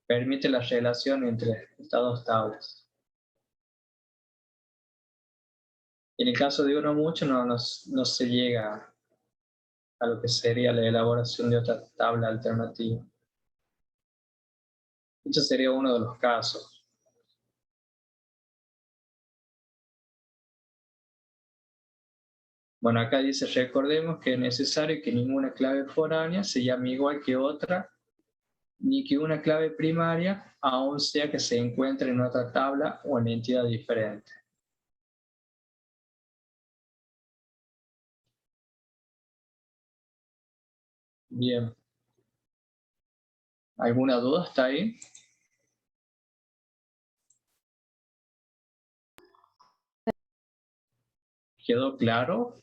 permite la relación entre estas dos tablas. En el caso de uno mucho no se llega a lo que sería la elaboración de otra tabla alternativa. Este sería uno de los casos. Bueno, acá dice, recordemos que es necesario que ninguna clave foránea se llame igual que otra, ni que una clave primaria, aun sea que se encuentre en otra tabla o en entidad diferente. Bien. ¿Alguna duda hasta ahí? ¿Quedó claro?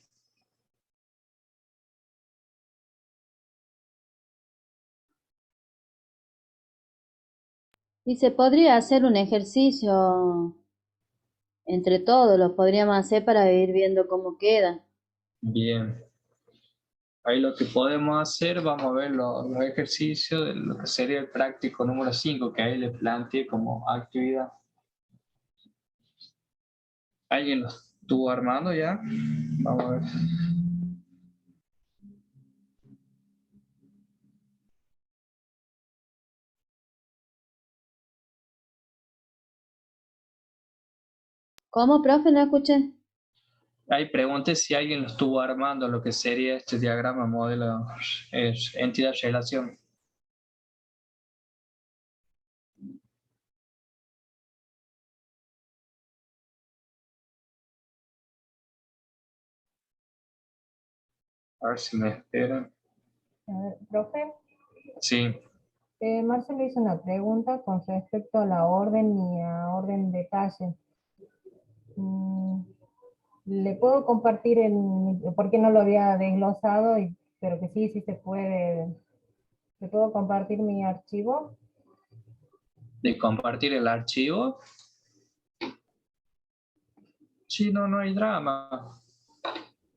Y se podría hacer un ejercicio entre todos, lo podríamos hacer para ir viendo cómo queda. Bien. Ahí lo que podemos hacer, vamos a ver los ejercicios de lo que sería el práctico número 5, que ahí le planteé como actividad. ¿Alguien lo estuvo armando ya? Vamos a ver. ¿Cómo, profe? No escuché. Ahí pregunté si alguien lo estuvo armando lo que sería este diagrama modelo entidad-relación. A ver si me esperan. A ver, profe. Sí. Marcelo hizo una pregunta con respecto a la orden y a orden detalle. Le puedo compartir porque no lo había desglosado, pero que sí se puede. ¿Le puedo compartir mi archivo? ¿De compartir el archivo? Sí, no hay drama.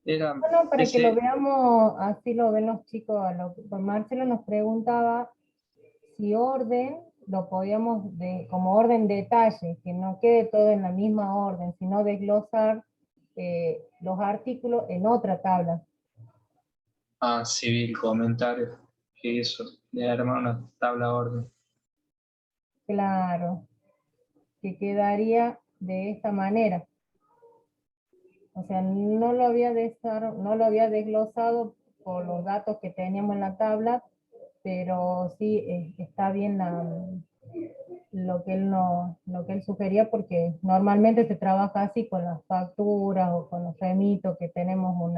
Bueno, para que lo veamos, así lo ven los chicos. Pues Marcelo nos preguntaba si orden lo podíamos, como orden detalle, que no quede todo en la misma orden, sino desglosar los artículos en otra tabla. Ah, sí, vi el comentario que hizo de armar una tabla orden. Claro, que quedaría de esta manera. O sea, no lo había desglosado por los datos que teníamos en la tabla, pero sí está bien lo que él sugería, porque normalmente se trabaja así con las facturas o con los remitos, que tenemos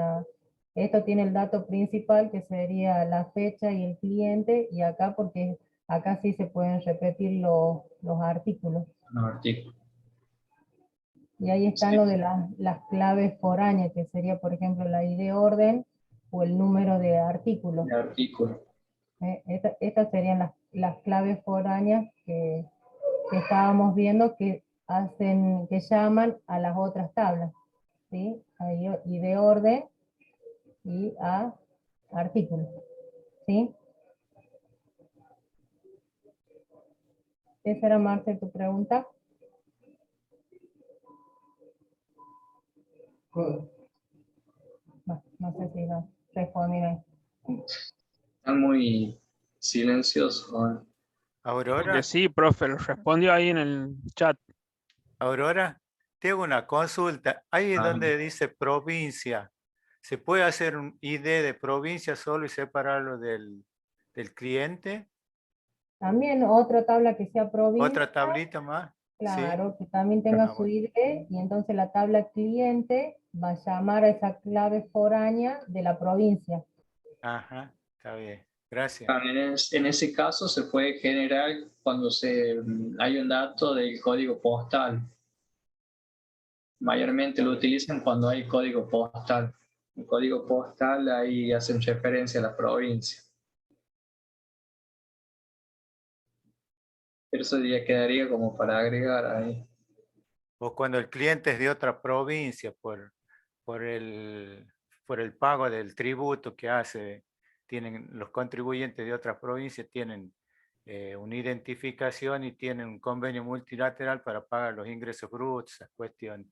esto tiene el dato principal, que sería la fecha y el cliente, y acá porque acá sí se pueden repetir los artículos. Los artículos. Y ahí están lo de las claves foráneas, que sería, por ejemplo, la ID orden o el número de artículo. De artículo. Estas serían las claves foráneas que estábamos viendo que llaman a las otras tablas, ¿sí? A ID orden y a artículo, ¿sí? ¿Esa era, Marce, tu pregunta? No sé si no respondí bien. Están muy silenciosos. ¿No? Aurora. Que sí, profe, lo respondió ahí en el chat. Aurora, tengo una consulta. Ahí donde dice provincia, ¿se puede hacer un ID de provincia solo y separarlo del cliente? También otra tabla que sea provincia. ¿Otra tablita más? Claro, ¿sí? que también tenga Ah, su ID, y entonces la tabla cliente va a llamar a esa clave foránea de la provincia. Ajá, está bien. Gracias. En ese caso se puede generar cuando hay un dato del código postal. Mayormente lo utilizan cuando hay código postal. El código postal ahí hacen referencia a la provincia. Pero eso ya quedaría como para agregar ahí. O cuando el cliente es de otra provincia por el pago del tributo que tienen los contribuyentes de otras provincias, tienen una identificación y tienen un convenio multilateral para pagar los ingresos brutos, esa cuestión.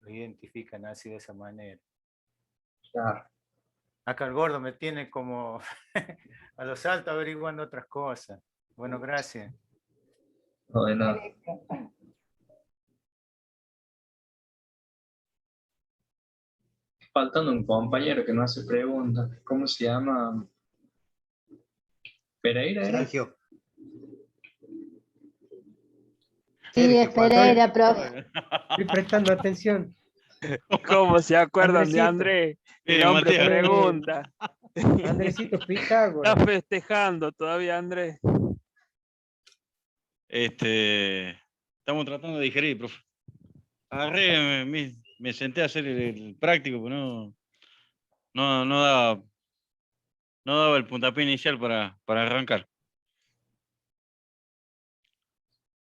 Lo identifican así de esa manera. Claro. Acá el gordo me tiene como a los saltos averiguando otras cosas. Bueno, gracias. No, de nada. Faltando un compañero que no hace preguntas. ¿Cómo se llama? ¿Pereira era? Sergio. Sí, es Pereira, profe. Estoy prestando atención. ¿Cómo se acuerdan de Andresito. Andrés? El hombre Matías. pregunta. Andresito Pitágoras. Está festejando todavía, Andrés. Estamos tratando de digerir, profe. Agarré, me senté a hacer el práctico, pero no daba el puntapié inicial para arrancar.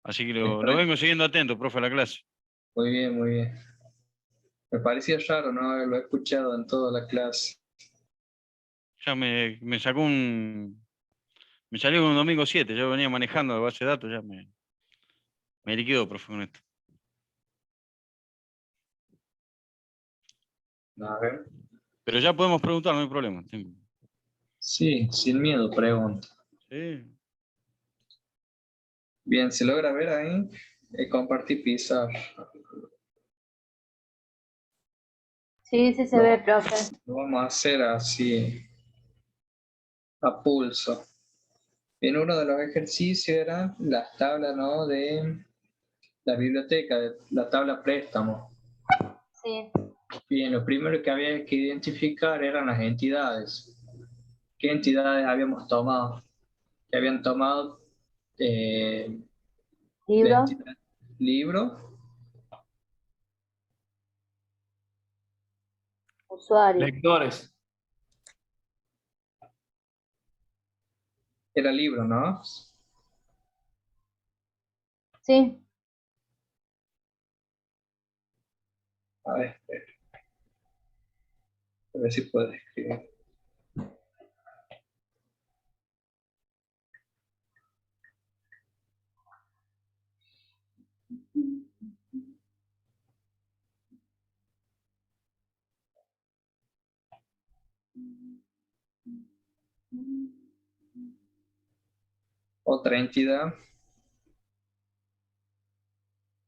Así que lo vengo siguiendo atento, profe, a la clase. Muy bien, muy bien. Me parecía raro no haberlo escuchado en toda la clase. Ya me sacó me salió un domingo 7, yo venía manejando la base de datos, ya me liquidó, profe, con esto. A ver. Pero ya podemos preguntar, no hay problema. Sí, sin miedo, pregunta. Sí. Bien, ¿se logra ver ahí? Compartir pizarra. Sí, sí se ve, profe. Lo vamos a hacer así, a pulso. En uno de los ejercicios eran las tablas, ¿no?, de la biblioteca, de la tabla préstamo. Sí. Bien, lo primero que había que identificar eran las entidades. ¿Qué entidades habíamos tomado? Que habían tomado la Libro, entidad libro, usuario. Lectores. era libro, ¿no? Sí, Espera. A ver si puedo escribir. Otra entidad,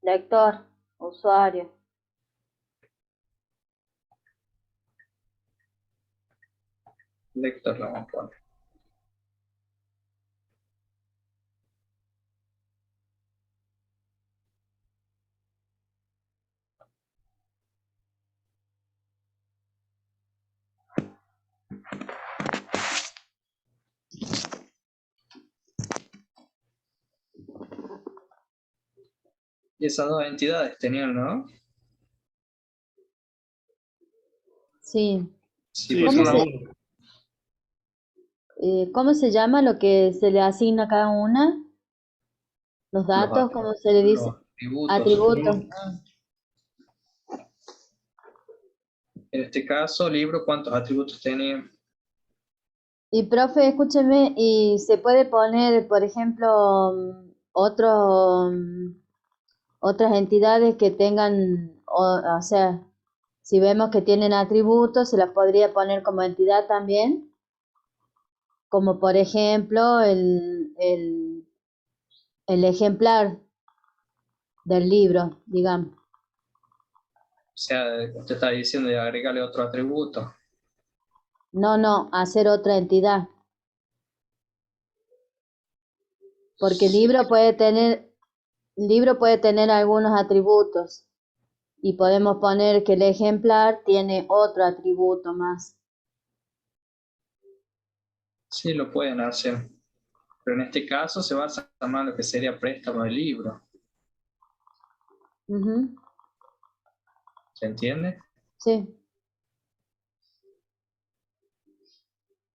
lector, usuario. lector la vamos a poner. Y esas dos entidades tenían, ¿no? Sí. Sí, ¿Cómo son la se, uno. ¿Cómo se llama lo que se le asigna a cada una? Los datos, ¿cómo se le dice? Los Atributos. En este caso, libro, ¿cuántos atributos tenía? Y profe, escúcheme, y se puede poner, por ejemplo, otras entidades que tengan, o sea, si vemos que tienen atributos, se las podría poner como entidad también, como por ejemplo el ejemplar del libro, digamos. O sea, usted está diciendo de agregarle otro atributo. No, hacer otra entidad. Porque el libro puede tener algunos atributos y podemos poner que el ejemplar tiene otro atributo más. Sí, lo pueden hacer. Pero en este caso se basa más en lo que sería préstamo de libro. Ujú. ¿Se entiende? Sí.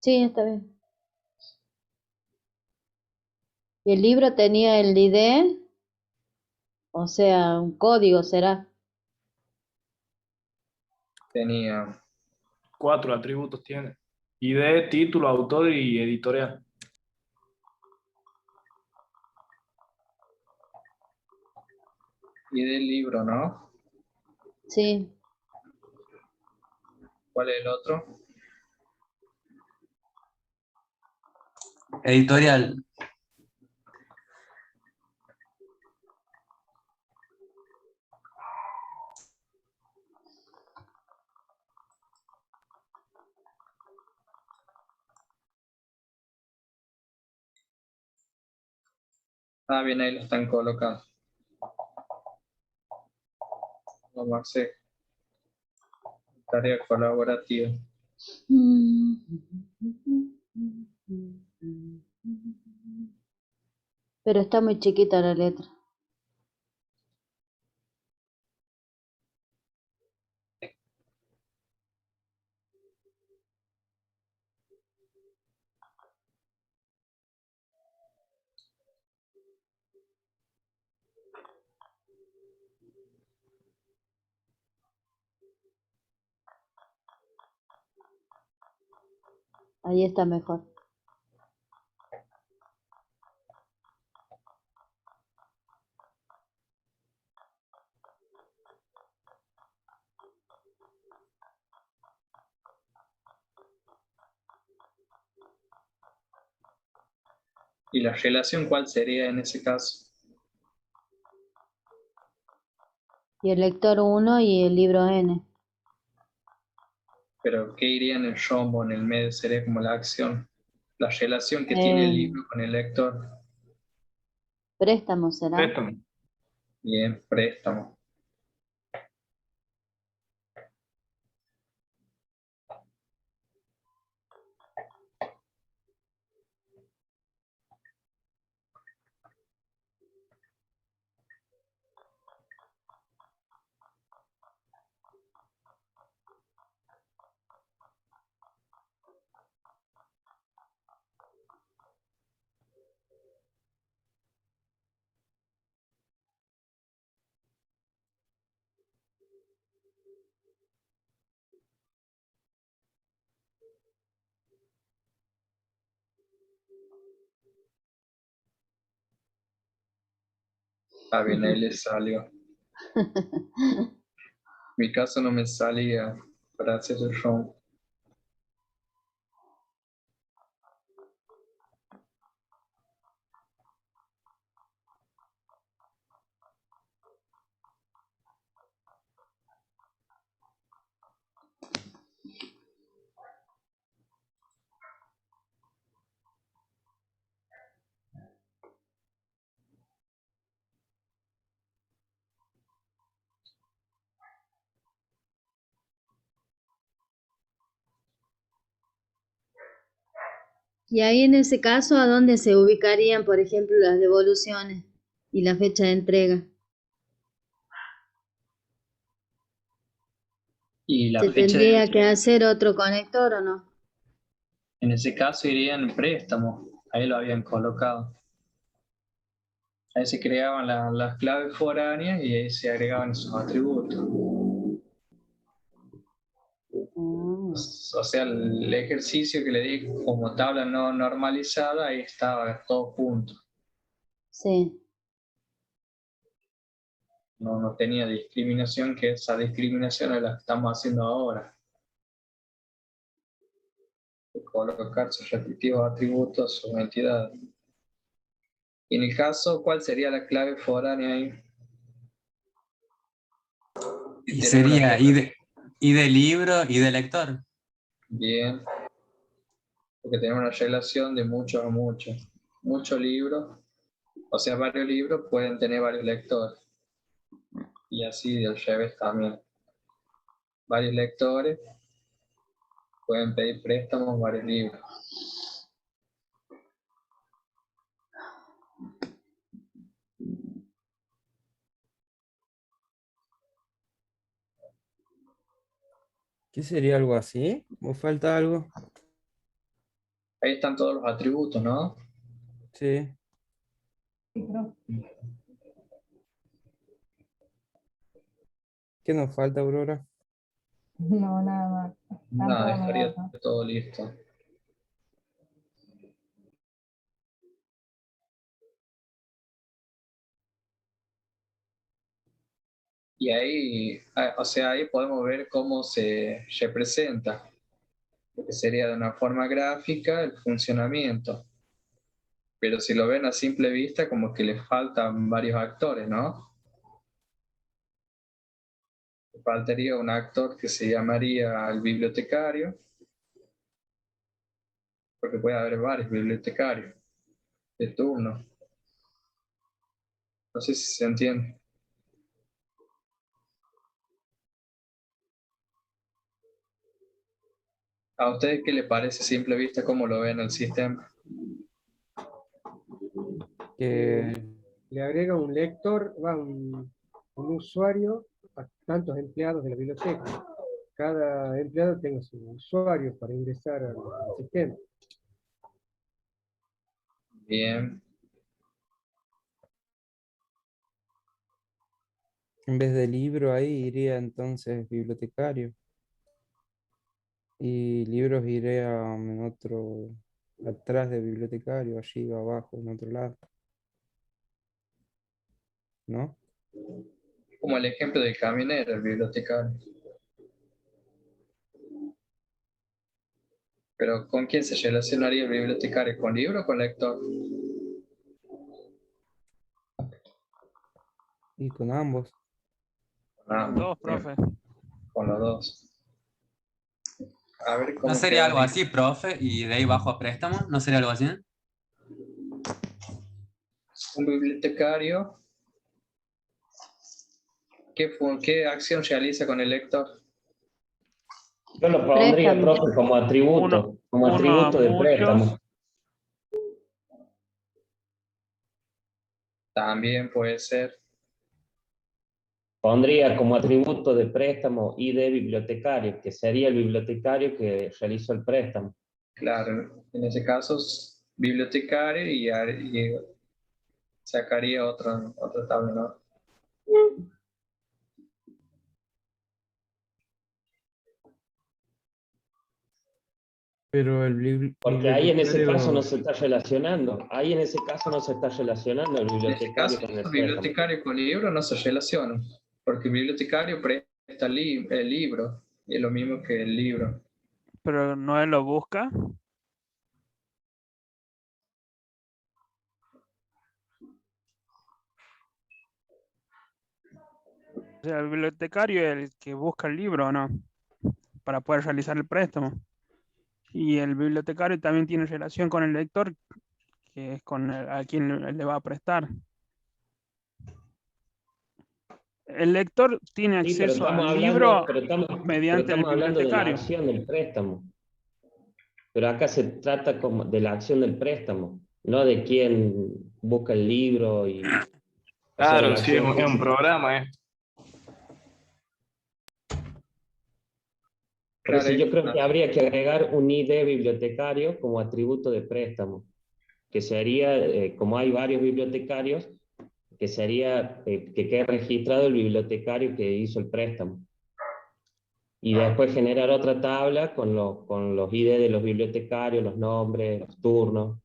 Sí, está bien. Y el libro tenía el ID, o sea, un código será. Tenía 4 atributos tiene. ID, título, autor y editorial. y del libro, ¿no? Sí. ¿Cuál es el otro? Editorial. Ah, bien, ahí lo están colocando. Vamos a hacer tarea colaborativa. Pero está muy chiquita la letra. Ahí está mejor. ¿Y la relación cuál sería en ese caso? Y el lector 1 y el libro N. Pero ¿qué iría en el rombo, en el medio? Sería como la acción. La relación que tiene el libro con el lector. Préstamo será. Préstamo. Bien, préstamo. Ah, bien, ahí le salió. Mi caso no me salía para hacer el round. Y ahí en ese caso, ¿a dónde se ubicarían, por ejemplo, las devoluciones y la fecha de entrega? Y la ¿Se fecha de tendría que entrega, hacer otro conector o no? en ese caso iría en préstamo. Ahí lo habían colocado. Ahí se creaban las claves foráneas y ahí se agregaban esos atributos. O sea, el ejercicio que le di como tabla no normalizada, ahí estaba todo junto. Sí. No tenía discriminación, que esa discriminación es la que estamos haciendo ahora. Colocar sus respectivos atributos, sus entidades. Y en el caso, ¿cuál sería la clave foránea ahí? Y Tenemos una sería clave. y de libro y de lector. Bien. Porque tenemos una relación de muchos a muchos. Muchos libros, o sea, varios libros pueden tener varios lectores. Y así del revés también. Varios lectores pueden pedir préstamos varios libros. ¿Qué sería algo así? ¿O falta algo? Ahí están todos los atributos, ¿no? Sí. ¿Qué nos falta, Aurora? No, nada más. Están Nada, todos los estaría datos. todo listo. Y ahí, o sea, ahí podemos ver cómo se representa, porque sería de una forma gráfica el funcionamiento. Pero si lo ven a simple vista, como que le faltan varios actores, ¿no? Faltaría un actor que se llamaría el bibliotecario, porque puede haber varios bibliotecarios de turno. No sé si se entiende. ¿A ustedes qué les parece a simple vista cómo lo ven el sistema? Que Le agrega un lector, un usuario a tantos empleados de la biblioteca. Cada empleado tenga su usuario para ingresar al sistema. Bien. en vez de libro ahí iría entonces bibliotecario. Y libros iría en otro, atrás de bibliotecario, allí abajo, en otro lado. ¿No? Como el ejemplo del camionero, el bibliotecario. Pero ¿con quién se relacionaría el bibliotecario? ¿Con libro o con lector? Y con ambos. Con dos, profe. Con los dos. A ver cómo ¿No sería queda algo ahí. así, profe? ¿Y de ahí bajo a préstamo? ¿No sería algo así? Un bibliotecario, ¿qué acción realiza con el lector? Yo lo pondría, Préstamo. profe, como atributo, como Uno a atributo de préstamo. muchos. También puede ser. Pondría como atributo de préstamo ID bibliotecario, que sería el bibliotecario que realizó el préstamo. Claro, en ese caso es bibliotecario y sacaría otra tabla, ¿no? Pero el Porque ahí en ese caso no bibliotecario, se está relacionando. Ahí en ese caso no se está relacionando el En este bibliotecario caso, con el préstamo. bibliotecario con libro no se relacionan, porque el bibliotecario presta el libro, y es lo mismo que el libro. Pero no él lo busca. O sea, el bibliotecario es el que busca el libro, ¿o no? Para poder realizar el préstamo. Y el bibliotecario también tiene relación con el lector, que es con a quien le va a prestar. El lector tiene Sí, pero acceso estamos al hablando, libro pero mediante el estamos hablando de la bibliotecario. acción del préstamo. Pero acá se trata como de la acción del préstamo, no de quién busca el libro y. O sea, de Claro, la sí, es acción un programa esto. Por eso Claro, yo creo que habría que agregar un ID bibliotecario como atributo de préstamo, que sería, como hay varios bibliotecarios, que sería que quede registrado el bibliotecario que hizo el préstamo. Y después generar otra tabla con los ID de los bibliotecarios, los nombres, los turnos.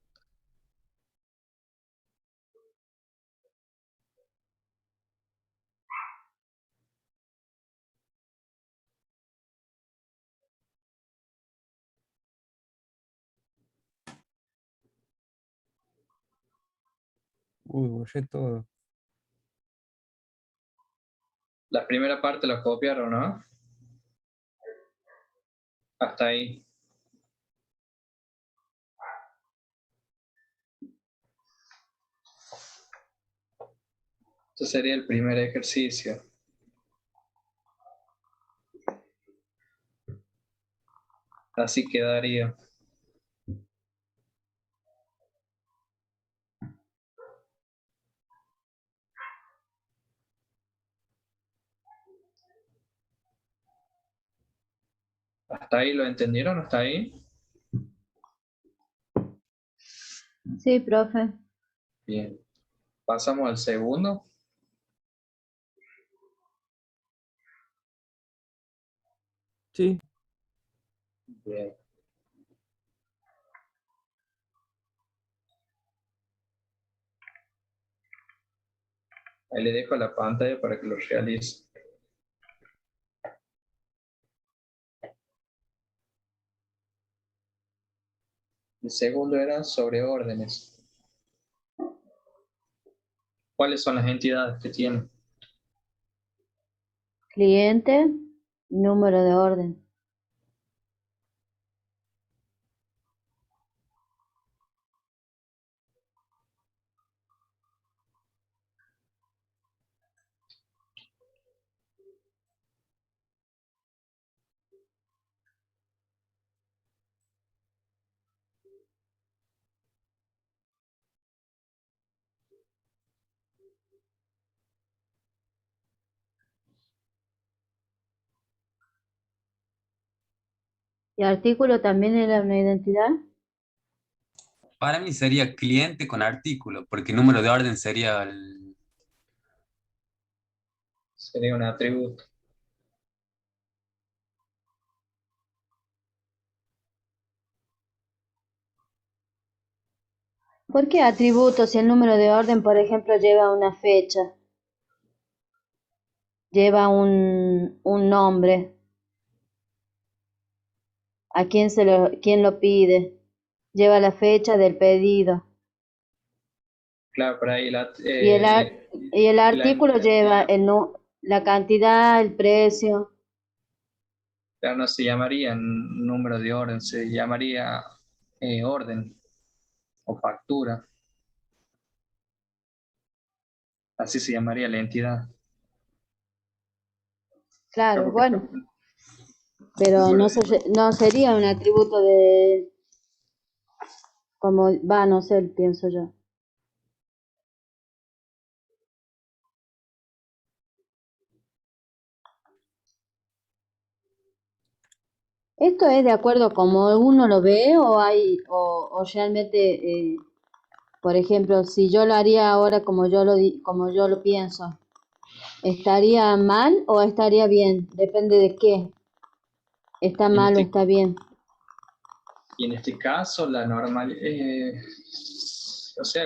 uy, borré todo. la primera parte la copiaron, ¿no? Hasta ahí. Este sería el primer ejercicio. Así quedaría. ¿Hasta ahí lo entendieron? ¿Hasta ahí? Sí, profe. Bien. Pasamos al segundo. Sí. Bien. Ahí le dejo la pantalla para que lo realice. El segundo era sobre órdenes. ¿Cuáles son las entidades que tienen? Cliente, número de orden. ¿Y artículo también era una identidad? Para mí sería cliente con artículo, porque número de orden sería el... Sería un atributo. ¿Por qué atributo si el número de orden, por ejemplo, lleva una fecha? Lleva un nombre. ¿A quién lo pide? Lleva la fecha del pedido. Claro, por ahí Y el artículo lleva la cantidad, el precio. ya no se llamaría número de orden, se llamaría orden o factura. Así se llamaría la entidad. Claro, bueno. Pero no sería un atributo de... Como va, no sé, pienso yo. ¿Esto es de acuerdo a cómo uno lo ve o realmente, por ejemplo, si yo lo haría ahora como yo lo pienso, ¿estaría mal o estaría bien? Depende de qué. ¿Está mal o está bien? Y en este caso, la normal, o sea,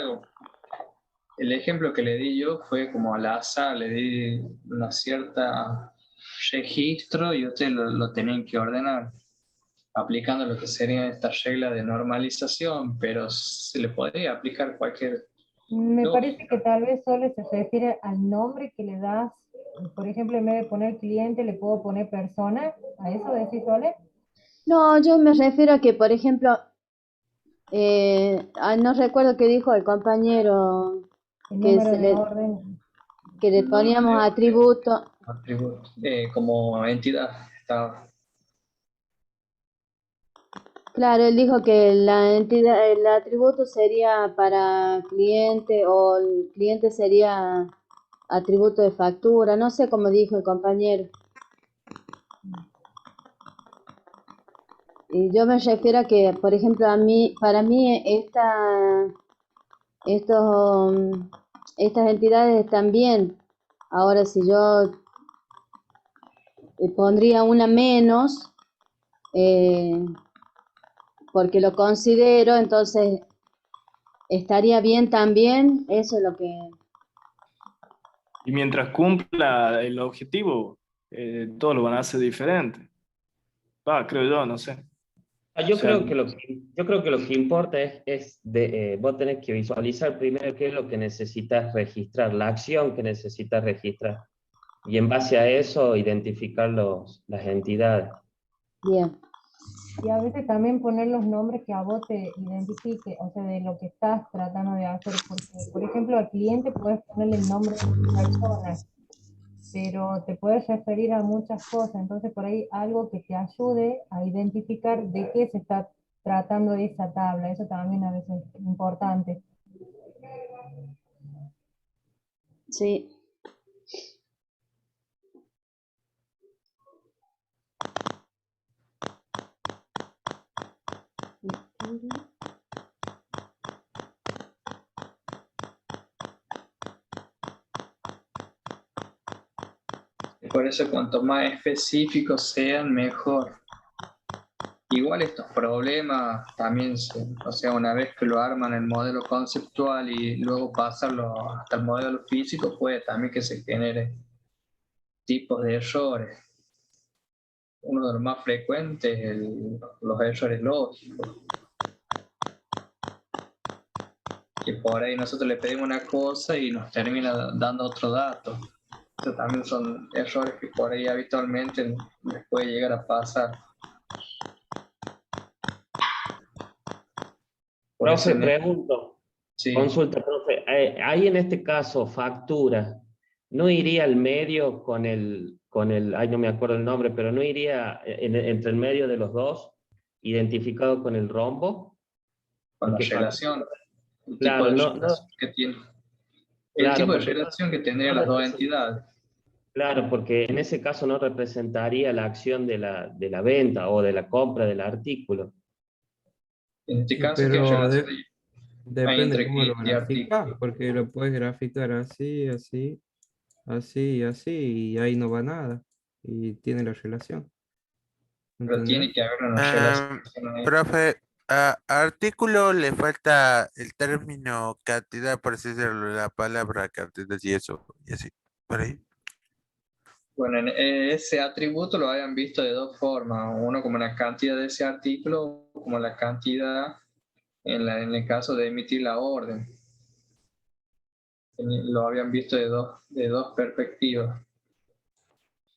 el ejemplo que le di yo fue como al azar, le di una cierta registro y ustedes lo tenían que ordenar aplicando lo que sería esta regla de normalización, pero se le podría aplicar cualquier Me parece lógica. que tal vez solo se refiere al nombre que le das. Por ejemplo, en vez de poner cliente, le puedo poner persona. ¿A eso decís, Sole? No, yo me refiero a que, por ejemplo, no recuerdo qué dijo el compañero, El que, número de orden. que le poníamos atributo. Atributo, como entidad. Está, Claro, él dijo que la entidad, el atributo sería para cliente o el cliente sería atributo de factura, no sé cómo dijo el compañero. Y yo me refiero a que, por ejemplo, para mí estas entidades están bien. Ahora, si yo pondría una menos, porque lo considero, entonces estaría bien también, eso es lo que... Y mientras cumpla el objetivo, todos lo van a hacer diferente. Creo yo, no sé. Yo O sea, creo que lo que importa vos tenés que visualizar primero qué es lo que necesitas registrar, la acción que necesitas registrar. Y en base a eso, identificar las entidades. Bien. Y a veces también poner los nombres que a vos te identifique, o sea, de lo que estás tratando de hacer. Porque, por ejemplo, al cliente puedes ponerle el nombre de persona, pero te puedes referir a muchas cosas. Entonces, por ahí algo que te ayude a identificar de qué se está tratando esa tabla. Eso también a veces es importante. Sí. por eso cuanto más específicos sean, mejor. Igual estos problemas también, o sea, una vez que lo arman el modelo conceptual y luego pasarlo hasta el modelo físico, puede también que se genere tipos de errores. Uno de los más frecuentes es los errores lógicos. Que por ahí nosotros le pedimos una cosa y nos termina dando otro dato. Eso también son errores que por ahí habitualmente les puede llegar a pasar. Por Profe, eso pregunto, sí. consulta, profe, ahí en este caso, factura, ¿no iría al medio con ay, no me acuerdo el nombre, pero no iría entre el medio de los dos, identificado con el rombo? Con la Porque relación, el claro, tipo de no, relación que tiene. El claro, tipo de porque relación que tendrían las dos entidades. claro, porque en ese caso no representaría la acción de la venta o de la compra del artículo. En este Sí, caso, ¿qué pero relación hay depende entre cómo lo cliente y artículo? graficas, porque lo puedes graficar así, así, así y así, y ahí no va nada, y tiene la relación. Pero tiene ¿Entendés? que haber una relación. Profe, a artículo le falta el término cantidad, por así decirlo, la palabra cantidad y eso, y así, por ahí. Bueno, en ese atributo lo habían visto de dos formas. Uno como la cantidad de ese artículo, como la cantidad en el caso de emitir la orden. Lo habían visto de dos perspectivas.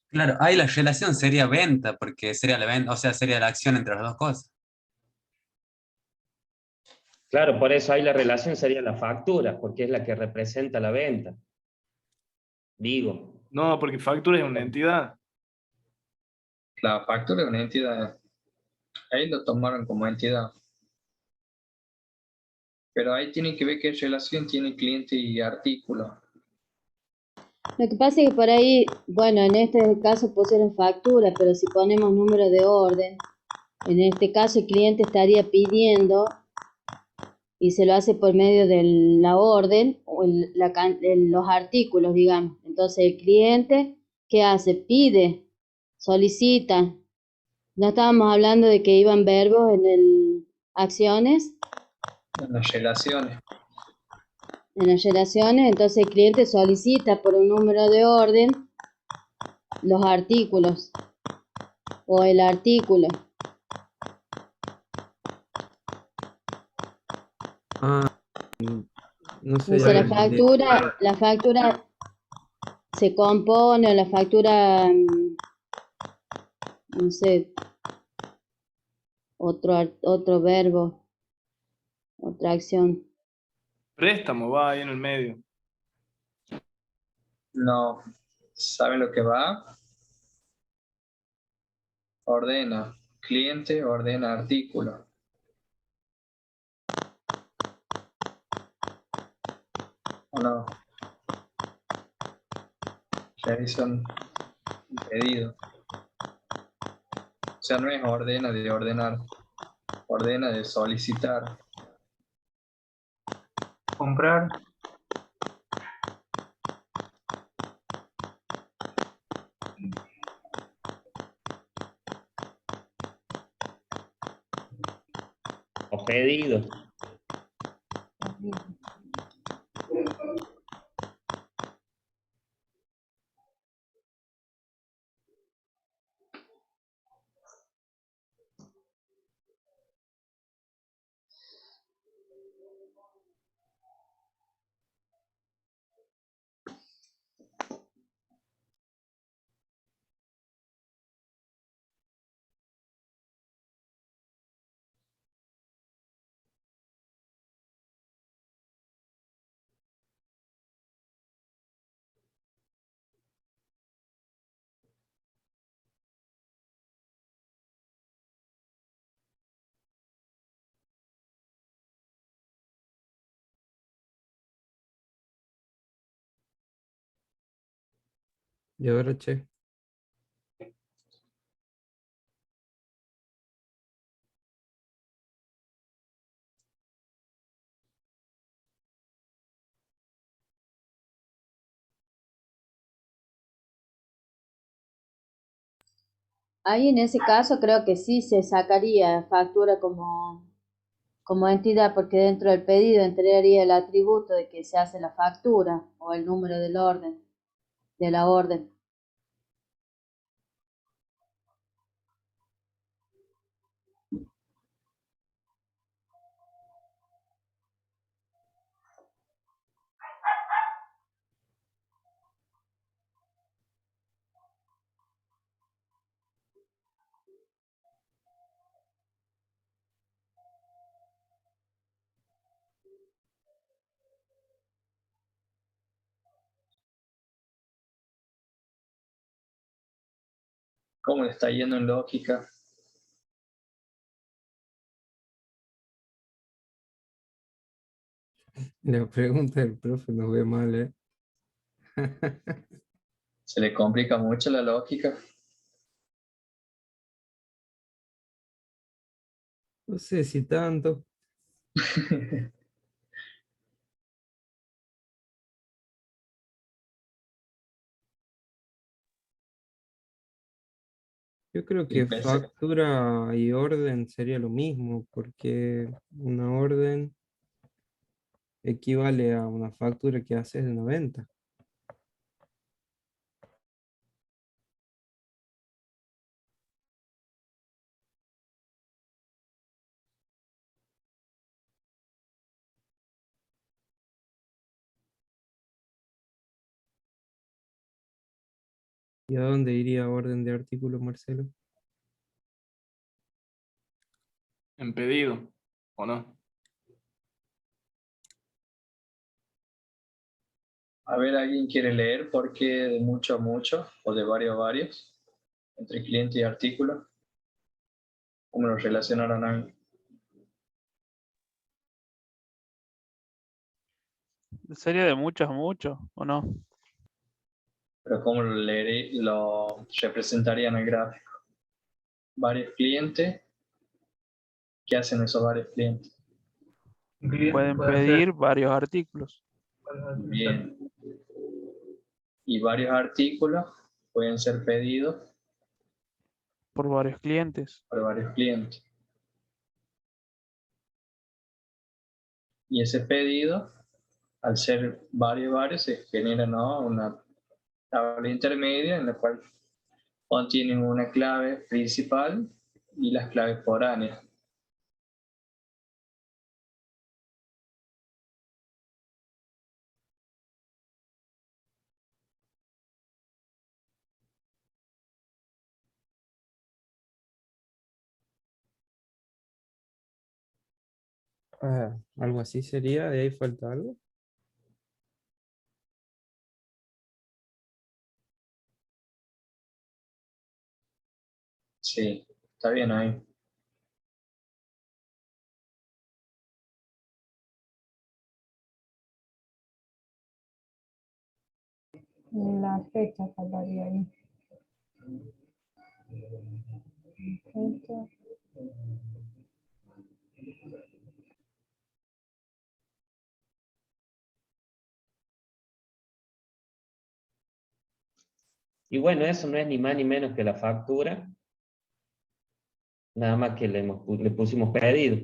Claro, ahí la relación sería venta, porque sería la venta, o sea, sería la acción entre las dos cosas. Claro, por eso ahí la relación sería la factura, porque es la que representa la venta. Digo. No, porque factura es una entidad. La factura es una entidad. Ahí lo tomaron como entidad. Pero ahí tiene que ver qué relación tiene cliente y artículo. Lo que pasa es que por ahí, bueno, en este caso pusieron factura, pero si ponemos número de orden, en este caso el cliente estaría pidiendo y se lo hace por medio de la orden o los artículos, digamos. Entonces el cliente, ¿qué hace? Pide, solicita. No estábamos hablando de que iban verbos acciones. En las relaciones. En las relaciones, entonces el cliente solicita por un número de orden los artículos o el artículo. No sé. Entonces la factura se compone, o la factura, no sé, otro verbo, otra acción. Préstamo va ahí en el medio. No. ¿Saben lo que va? Ordena. Cliente ordena artículo. ¿O no? Realiza un pedido. O sea, no es ordena de ordenar. Ordena de solicitar. Comprar. O pedido. Y ahora, che. Ahí en ese caso creo que sí se sacaría factura como entidad, porque dentro del pedido entraría el atributo de que se hace la factura o el número del orden, de la orden. ¿Cómo le está yendo en lógica? La pregunta del profe nos ve mal, ¿eh? ¿Se le complica mucho la lógica? No sé si tanto. Yo creo que factura y orden sería lo mismo, porque una orden equivale a una factura que haces de una venta. ¿Y a dónde iría orden de artículo, Marcelo? En pedido, ¿o no? A ver, ¿alguien quiere leer por qué de mucho a mucho o de varios a varios? Entre cliente y artículo. ¿Cómo lo relacionaron ahí? Sería de muchos a muchos, ¿o no? Pero ¿cómo lo representarían en el gráfico? Varios clientes. ¿Qué hacen esos varios clientes? Pueden pedir varios artículos. Bien. Y varios artículos pueden ser pedidos Por varios clientes. por varios clientes. Y ese pedido, al ser varios, se genera, ¿no?, una tabla intermedia en la cual contienen una clave principal y las claves foráneas. Algo así sería, de ahí falta algo. Sí, está bien ahí. La fecha faltaría ahí. Fecha. Y bueno, eso no es ni más ni menos que la factura, nada más que le pusimos pedido.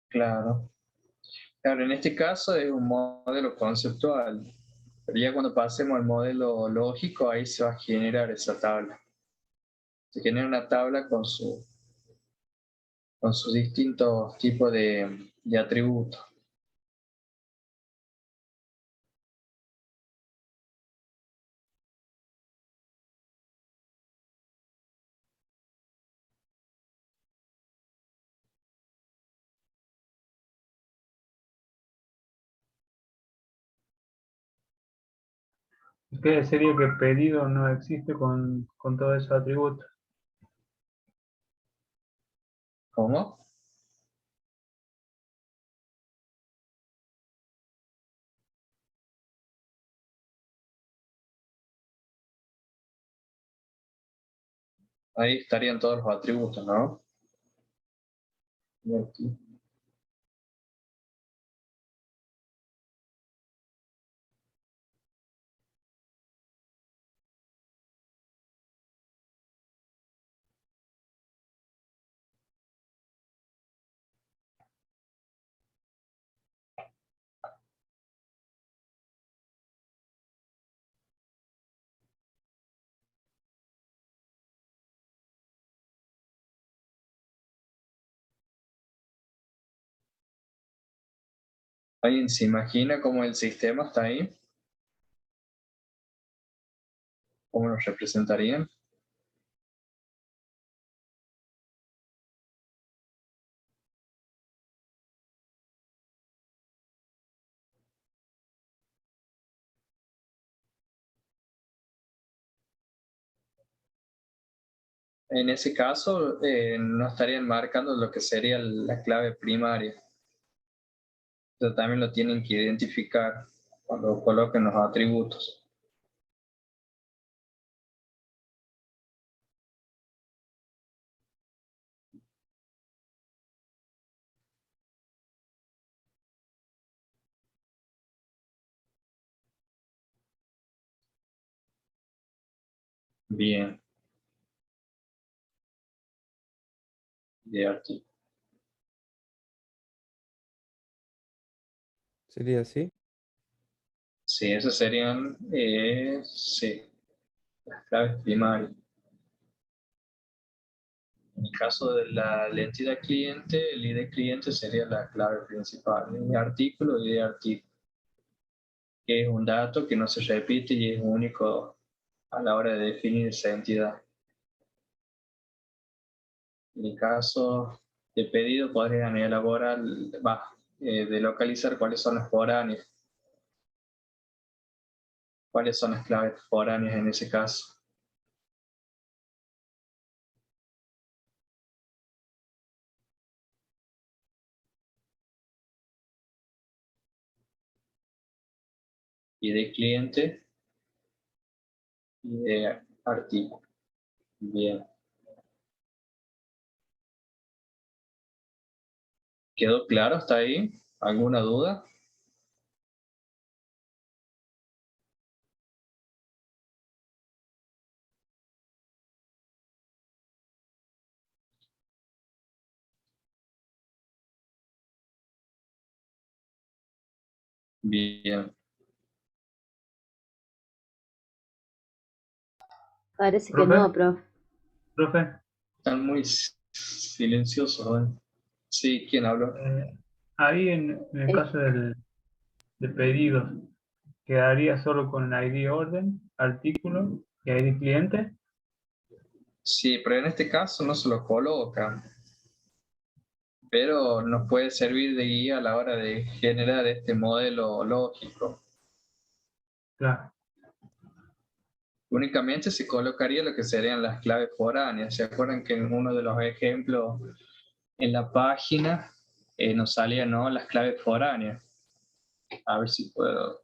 Claro. Claro, en este caso es un modelo conceptual, pero ya cuando pasemos al modelo lógico, ahí se va a generar esa tabla. Se genera una tabla con sus distintos tipos de atributos. ¿Qué sería que pedido no existe con todos esos atributos? ¿Cómo? Ahí estarían todos los atributos, ¿no? Y aquí. ¿Alguien se imagina cómo el sistema está ahí? ¿Cómo lo representarían? En ese caso, no estarían marcando lo que sería la clave primaria. Pero también lo tienen que identificar cuando coloquen los atributos. Bien. De artículo. ¿Sería así? Sí, esas serían sí, las claves primarias. En el caso de la entidad cliente, el ID cliente sería la clave principal. ID artículo, ID artículo, que es un dato que no se repite y es único a la hora de definir esa entidad. En el caso de pedido, podrían elaborar, de localizar cuáles son las foráneas, cuáles son las claves foráneas en ese caso. ID cliente y de artículo. Bien. ¿Quedó claro hasta ahí? ¿Alguna duda? Bien. Parece que ¿Profe? no, profe. Profe, Están muy silenciosos, ¿eh? Sí, ¿quién habló? ahí en el caso de pedidos, ¿quedaría solo con ID orden, artículo y ID cliente? Sí, pero en este caso no se lo coloca, pero nos puede servir de guía a la hora de generar este modelo lógico. Claro. Únicamente se colocaría lo que serían las claves foráneas. ¿Se acuerdan que en uno de los ejemplos en la página nos salían, ¿no?, las claves foráneas? A ver si puedo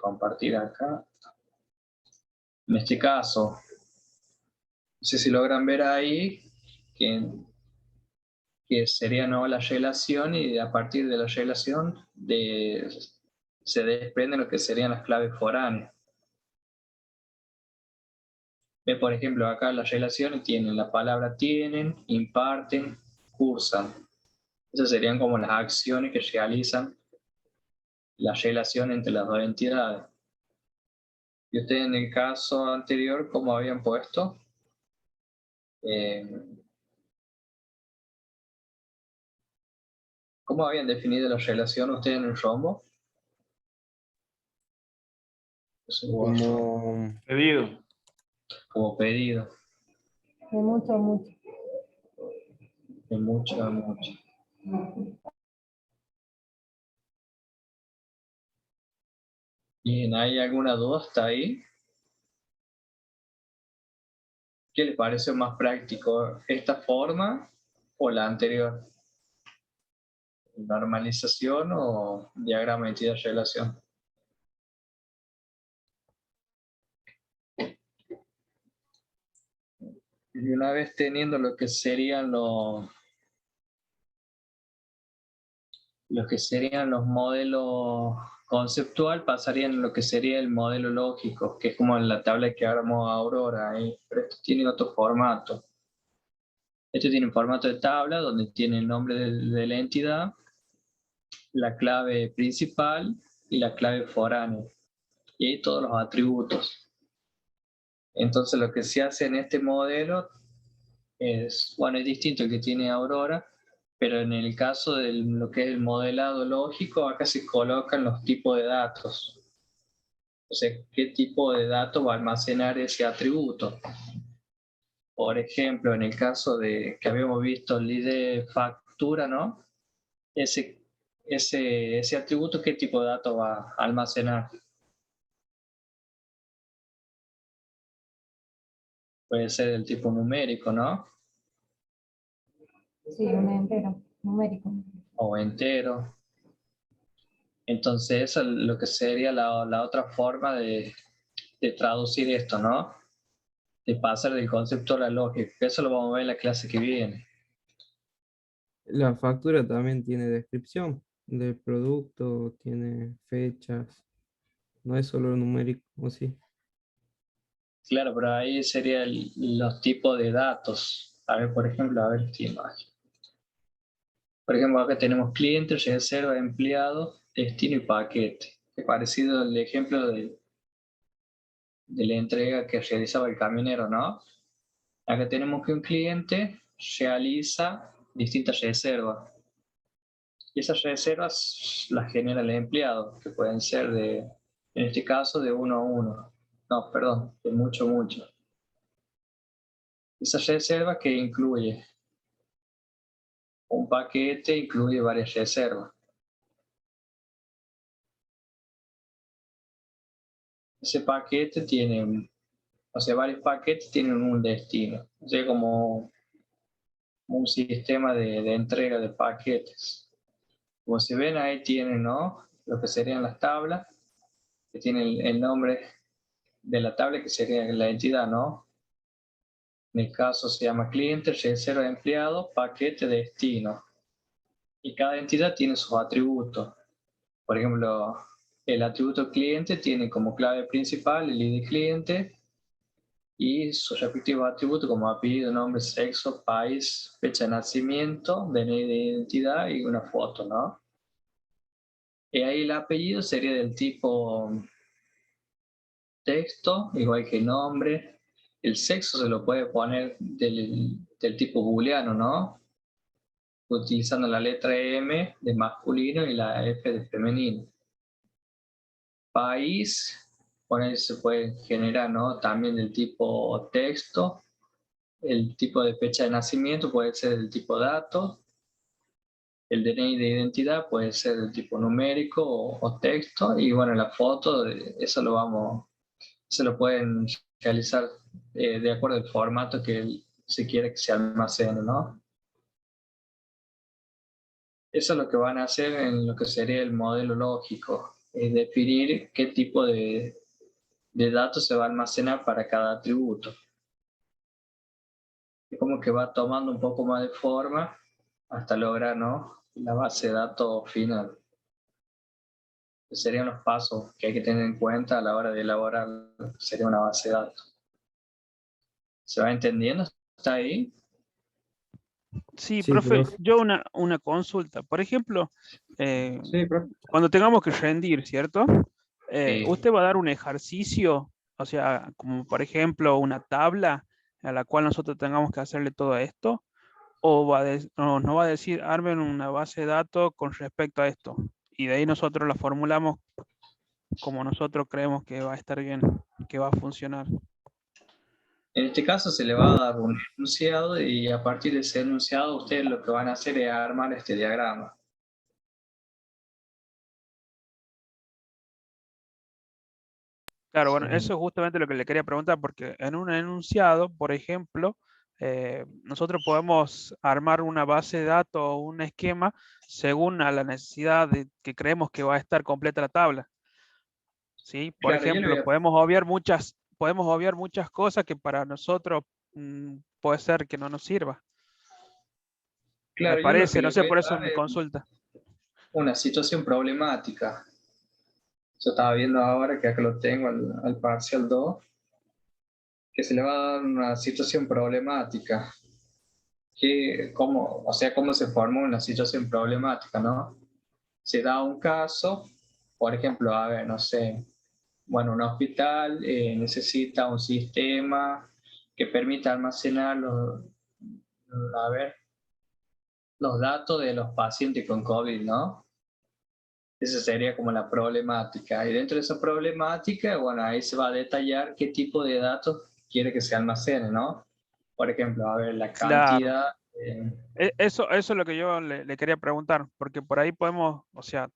compartir acá. En este caso, no sé si logran ver ahí que sería, ¿no?, la relación, y a partir de la relación se desprende lo que serían las claves foráneas. Por ejemplo, acá las relaciones tienen la palabra tienen, imparten, cursan. Esas serían como las acciones que realizan la relación entre las dos entidades. Y ustedes en el caso anterior, ¿cómo habían puesto? ¿Cómo habían definido la relación ustedes en el rombo? Como Pedido. Como pedido. De mucho a mucho. De mucho a mucho. Bien, ¿hay alguna duda hasta ahí? ¿Qué les parece más práctico, esta forma o la anterior? ¿Normalización o diagrama de entidad-relación? Y una vez teniendo lo que serían los modelos conceptual, pasarían a lo que sería el modelo lógico, que es como en la tabla que armó Aurora, pero esto tiene otro formato. Este tiene un formato de tabla donde tiene el nombre de la entidad, la clave principal y la clave foránea, y ahí todos los atributos. Entonces lo que se hace en este modelo es, bueno, es distinto al que tiene Aurora, pero en el caso de lo que es el modelado lógico, acá se colocan los tipos de datos. O sea, qué tipo de datos va a almacenar ese atributo. Por ejemplo, en el caso de que habíamos visto el ID factura, ¿no? Ese atributo, ¿qué tipo de datos va a almacenar? Puede ser del tipo numérico, ¿no? Sí, un entero, numérico. O entero. Entonces, eso es lo que sería la otra forma de traducir esto, ¿no? De pasar del concepto a la lógica. Eso lo vamos a ver en la clase que viene. la factura también tiene descripción del producto, tiene fechas, no es solo numérico, ¿o sí? Claro, pero ahí serían los tipos de datos. A ver, por ejemplo, a ver esta imagen. Por ejemplo, acá tenemos cliente, reserva, empleado, destino y paquete. Es parecido al ejemplo de la entrega que realizaba el camionero, ¿no? Acá tenemos que un cliente realiza distintas reservas. Y esas reservas las genera el empleado, que pueden ser en este caso, de 1 a 1. No, perdón, de mucho a mucho. Esa reserva que incluye un paquete, incluye varias reservas. Ese paquete tiene, o sea, varios paquetes tienen un destino. O sea, como un sistema de entrega de paquetes. Como se ven, ahí tienen, ¿no?, lo que serían las tablas, que tienen el nombre de la tabla, que sería la entidad, ¿no? En el caso se llama cliente, reserva de empleado, paquete, destino. Y cada entidad tiene sus atributos. Por ejemplo, el atributo cliente tiene como clave principal el ID cliente y sus respectivos atributos como apellido, nombre, sexo, país, fecha de nacimiento, DNI de identidad y una foto, ¿no? Y ahí el apellido sería del tipo texto, igual que nombre. El sexo se lo puede poner del tipo booleano, ¿no? Utilizando la letra M de masculino y la F de femenino. País, bueno, se puede generar, ¿no? También del tipo texto. El tipo de fecha de nacimiento puede ser del tipo dato. El DNI de identidad puede ser del tipo numérico o texto. Y bueno, la foto, eso se lo pueden realizar de acuerdo al formato que se quiere que se almacene, ¿no? Eso es lo que van a hacer en lo que sería el modelo lógico, es definir qué tipo de datos se va a almacenar para cada atributo. Es como que va tomando un poco más de forma hasta lograr, ¿no?, la base de datos final. Esos serían los pasos que hay que tener en cuenta a la hora de elaborar lo que sería una base de datos. ¿Se va entendiendo? ¿Está ahí? Sí, Sí, profe, profe. yo una consulta. Por ejemplo, Sí, profe. cuando tengamos que rendir, ¿cierto? Sí. Usted va a dar un ejercicio, o sea, como por ejemplo una tabla a la cual nosotros tengamos que hacerle todo esto, o nos va a decir, armen una base de datos con respecto a esto, y de ahí nosotros la formulamos como nosotros creemos que va a estar bien, que va a funcionar. En este caso se le va a dar un enunciado y a partir de ese enunciado ustedes lo que van a hacer es armar este diagrama. Claro, bueno, Sí. eso es justamente lo que le quería preguntar, porque en un enunciado, por ejemplo, nosotros podemos armar una base de datos o un esquema según a la necesidad de que creemos que va a estar completa la tabla. ¿Sí? Por Claro, yo le ejemplo, voy a... podemos obviar muchas cosas que para nosotros puede ser que no nos sirva. Me Claro, yo lo que parece, no le sé, voy por a eso dar mi es consulta. una situación problemática. Yo estaba viendo ahora que acá lo tengo al parcial 2, que se le va a dar una situación problemática. O sea, cómo se forma una situación problemática, ¿no? Se da un caso, por ejemplo, a ver, no sé, bueno, un hospital necesita un sistema que permita almacenar los datos de los pacientes con COVID, ¿no? Esa sería como la problemática. Y dentro de esa problemática, bueno, ahí se va a detallar qué tipo de datos quiere que se almacene, ¿no? Por ejemplo, a ver, la Claro. cantidad. Eso es lo que yo le quería preguntar, porque por ahí podemos, o sea,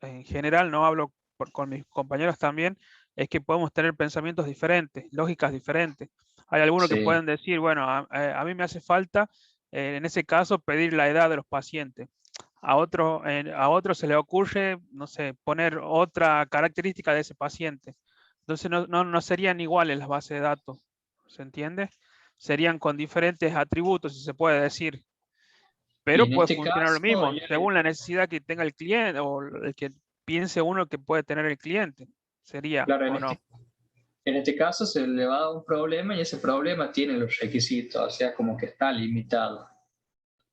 en general, no hablo con mis compañeros también, es que podemos tener pensamientos diferentes, lógicas diferentes. Hay algunos que Sí. pueden decir, bueno, a mí me hace falta, en ese caso, pedir la edad de los pacientes. A otro se le ocurre, no sé, poner otra característica de ese paciente. Entonces no serían iguales las bases de datos, ¿se entiende? Serían con diferentes atributos, si se puede decir. Y Pero en puede este funcionar lo caso, mismo, según la necesidad que tenga el cliente o el que piense uno que puede tener el cliente. Sería, claro, ¿o no? en este caso se le va a dar un problema y ese problema tiene los requisitos, o sea, como que está limitado.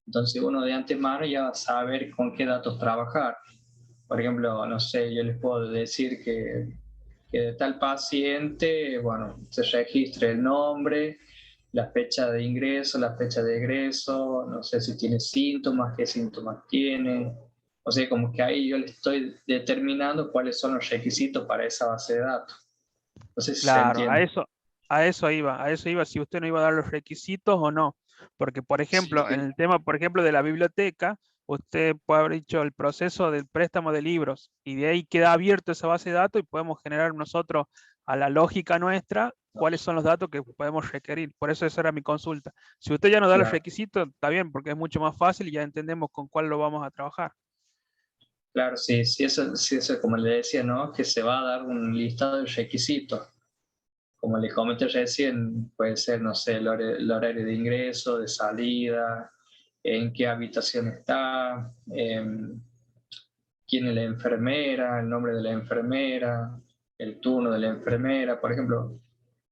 Entonces uno de antemano ya va a saber con qué datos trabajar. Por ejemplo, no sé, yo les puedo decir que de tal paciente, bueno, se registre el nombre, la fecha de ingreso, la fecha de egreso, no sé si tiene síntomas, qué síntomas tiene. O sea, como que ahí yo le estoy determinando cuáles son los requisitos para esa base de datos. No sé si se Claro, entiende. a eso iba, si usted no iba a dar los requisitos o no. Porque, por ejemplo, Sí, en el tema, por ejemplo, de la biblioteca, usted puede haber dicho el proceso del préstamo de libros y de ahí queda abierto esa base de datos y podemos generar nosotros a la lógica nuestra cuáles son los datos que podemos requerir. Por eso esa era mi consulta. Si usted ya nos da los claro. requisitos, está bien, porque es mucho más fácil y ya entendemos con cuál lo vamos a trabajar. Claro, sí, sí, eso como le decía, ¿no? Que se va a dar un listado de requisitos. Como les comenté recién, puede ser, no sé, el horario de ingreso, de salida, en qué habitación está, quién es la enfermera, el nombre de la enfermera, el turno de la enfermera, por ejemplo,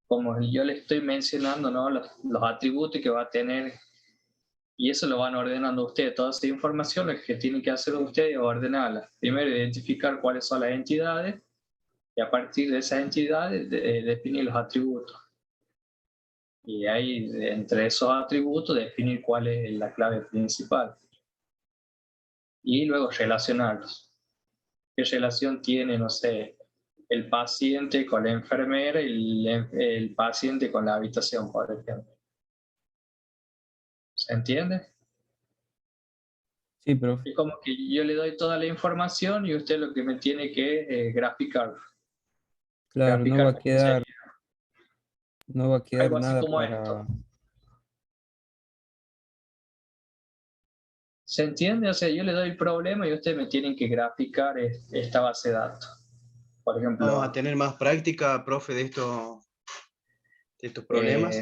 como yo le estoy mencionando, ¿no? Los atributos que va a tener Y eso lo van ordenando ustedes. Toda esa información, lo que tienen que hacer ustedes es ordenarla. Primero, identificar cuáles son las entidades y a partir de esas entidades definir los atributos. Y ahí, entre esos atributos, definir cuál es la clave principal. Y luego relacionarlos. ¿Qué relación tiene, no sé, el paciente con la enfermera y el paciente con la habitación, por ejemplo? ¿Se entiende? Sí, profe. Es como que yo le doy toda la información y usted lo que me tiene que graficar. Claro, no va a quedar, no va a quedar Algo así nada como para... esto. ¿Se entiende? O sea, yo le doy el problema y ustedes me tienen que graficar esta base de datos. Por ejemplo, Vamos a tener más práctica, profe, de estos problemas.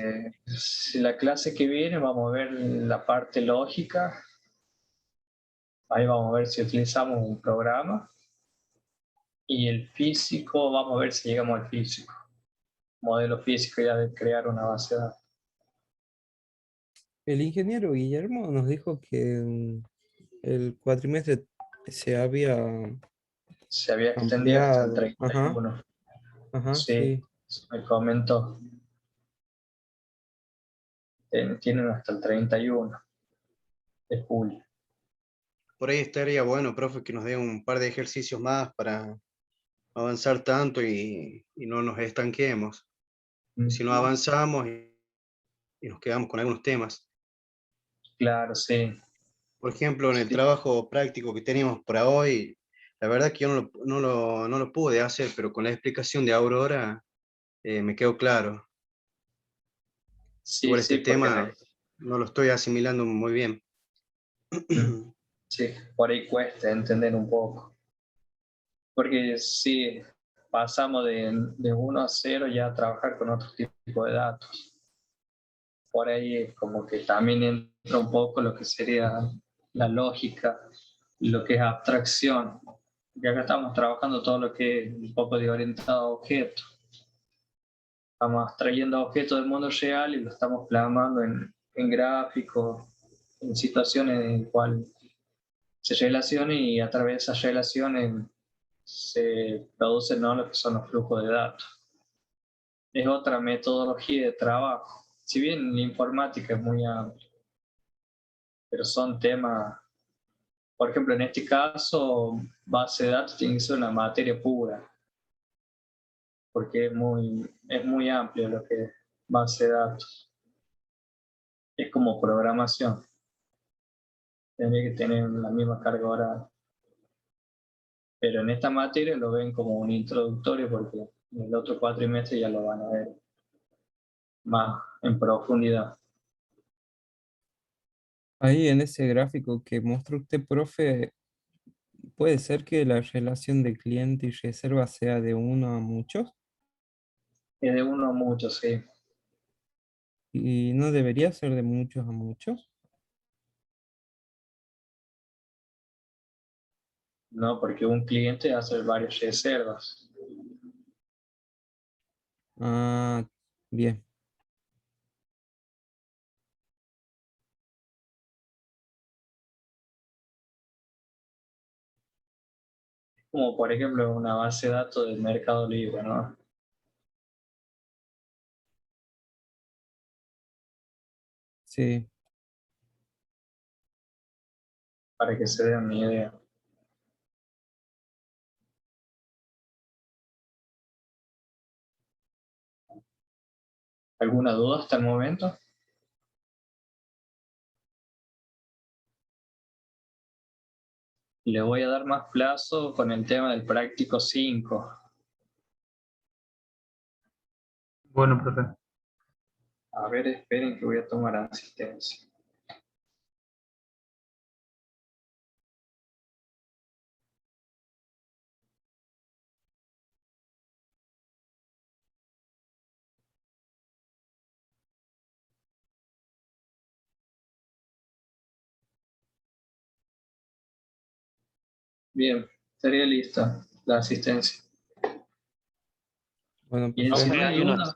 si la clase que viene vamos a ver la parte lógica. Ahí vamos a ver si utilizamos un programa. Y el físico, vamos a ver si llegamos al físico. Modelo físico ya de crear una base de datos. El ingeniero Guillermo nos dijo que el cuatrimestre se había extendido hasta el ampliado. Ajá, 31. ajá, Sí, sí. me comentó. Tienen hasta el 31 de julio. Por ahí estaría bueno, profe, que nos dé un par de ejercicios más para avanzar tanto y no nos estanquemos. Si no avanzamos y nos quedamos con algunos temas. Claro, sí. Por ejemplo, en el trabajo práctico que teníamos para hoy, la verdad que yo no lo pude hacer, pero con la explicación de Aurora me quedó claro. Sí, Igual sí, este tema no lo estoy asimilando muy bien. Sí, por ahí cuesta entender un poco. Porque sí, pasamos de 1 a 0 ya a trabajar con otro tipo de datos. Por ahí es como que también entra un poco lo que sería la lógica, lo que es abstracción. Y acá estamos trabajando todo lo que es un poco de orientado a objetos. Estamos trayendo objetos del mundo real y lo estamos plasmando en gráficos, en situaciones en las cuales se relacionan y a través de esas relaciones se producen, ¿no?, lo que son los flujos de datos. Es otra metodología de trabajo. Si bien la informática es muy amplia, pero son temas, por ejemplo, en este caso, base de datos tiene que ser una materia pura, porque es muy amplio lo que es base de datos. Es como programación. Tendría que tener la misma carga horaria. Pero en esta materia lo ven como un introductorio porque en el otro cuatrimestre ya lo van a ver más en profundidad. Ahí en ese gráfico que mostró usted, profe, ¿puede ser que la relación de cliente y reserva sea de 1 a muchos? Es de 1 a muchos, sí. ¿Y no debería ser de muchos a muchos? No, porque un cliente hace varias reservas. Ah, bien. Como por ejemplo una base de datos del Mercado Libre, ¿no? Sí. Para que se den una idea. ¿Alguna duda hasta el momento? Le voy a dar más plazo con el tema del práctico 5. Bueno, profe. A ver, esperen que voy a tomar asistencia. Bien, estaría lista la asistencia. Bueno, Y si no hay duda,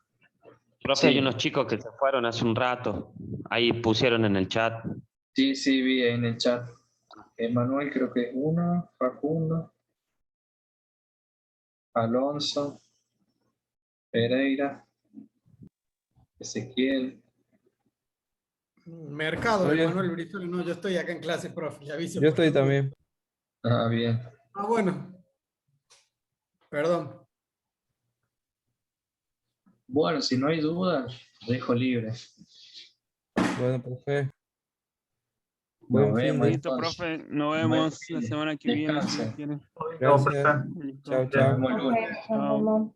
Profe, hay unos chicos que se fueron hace un rato. Ahí pusieron en el chat. Sí, sí, vi en el chat. Emanuel creo que es uno, Facundo, Alonso, Pereira, Ezequiel. Mercado, Oye. Emanuel Brizuela, no, yo estoy acá en clase, profe, le aviso. Yo por estoy la duda. también. Ah, bien. Ah, bueno. Perdón. Bueno, si no hay dudas, dejo libre. Bueno, profe. Nos Buen fin vemos de. Listo, entonces. profe. Nos Buen vemos fin la de- semana que viene, si Dios Descansen. quiere. Gracias. Listo. Chao, Nos chao. vemos el lunes. Nos vemos.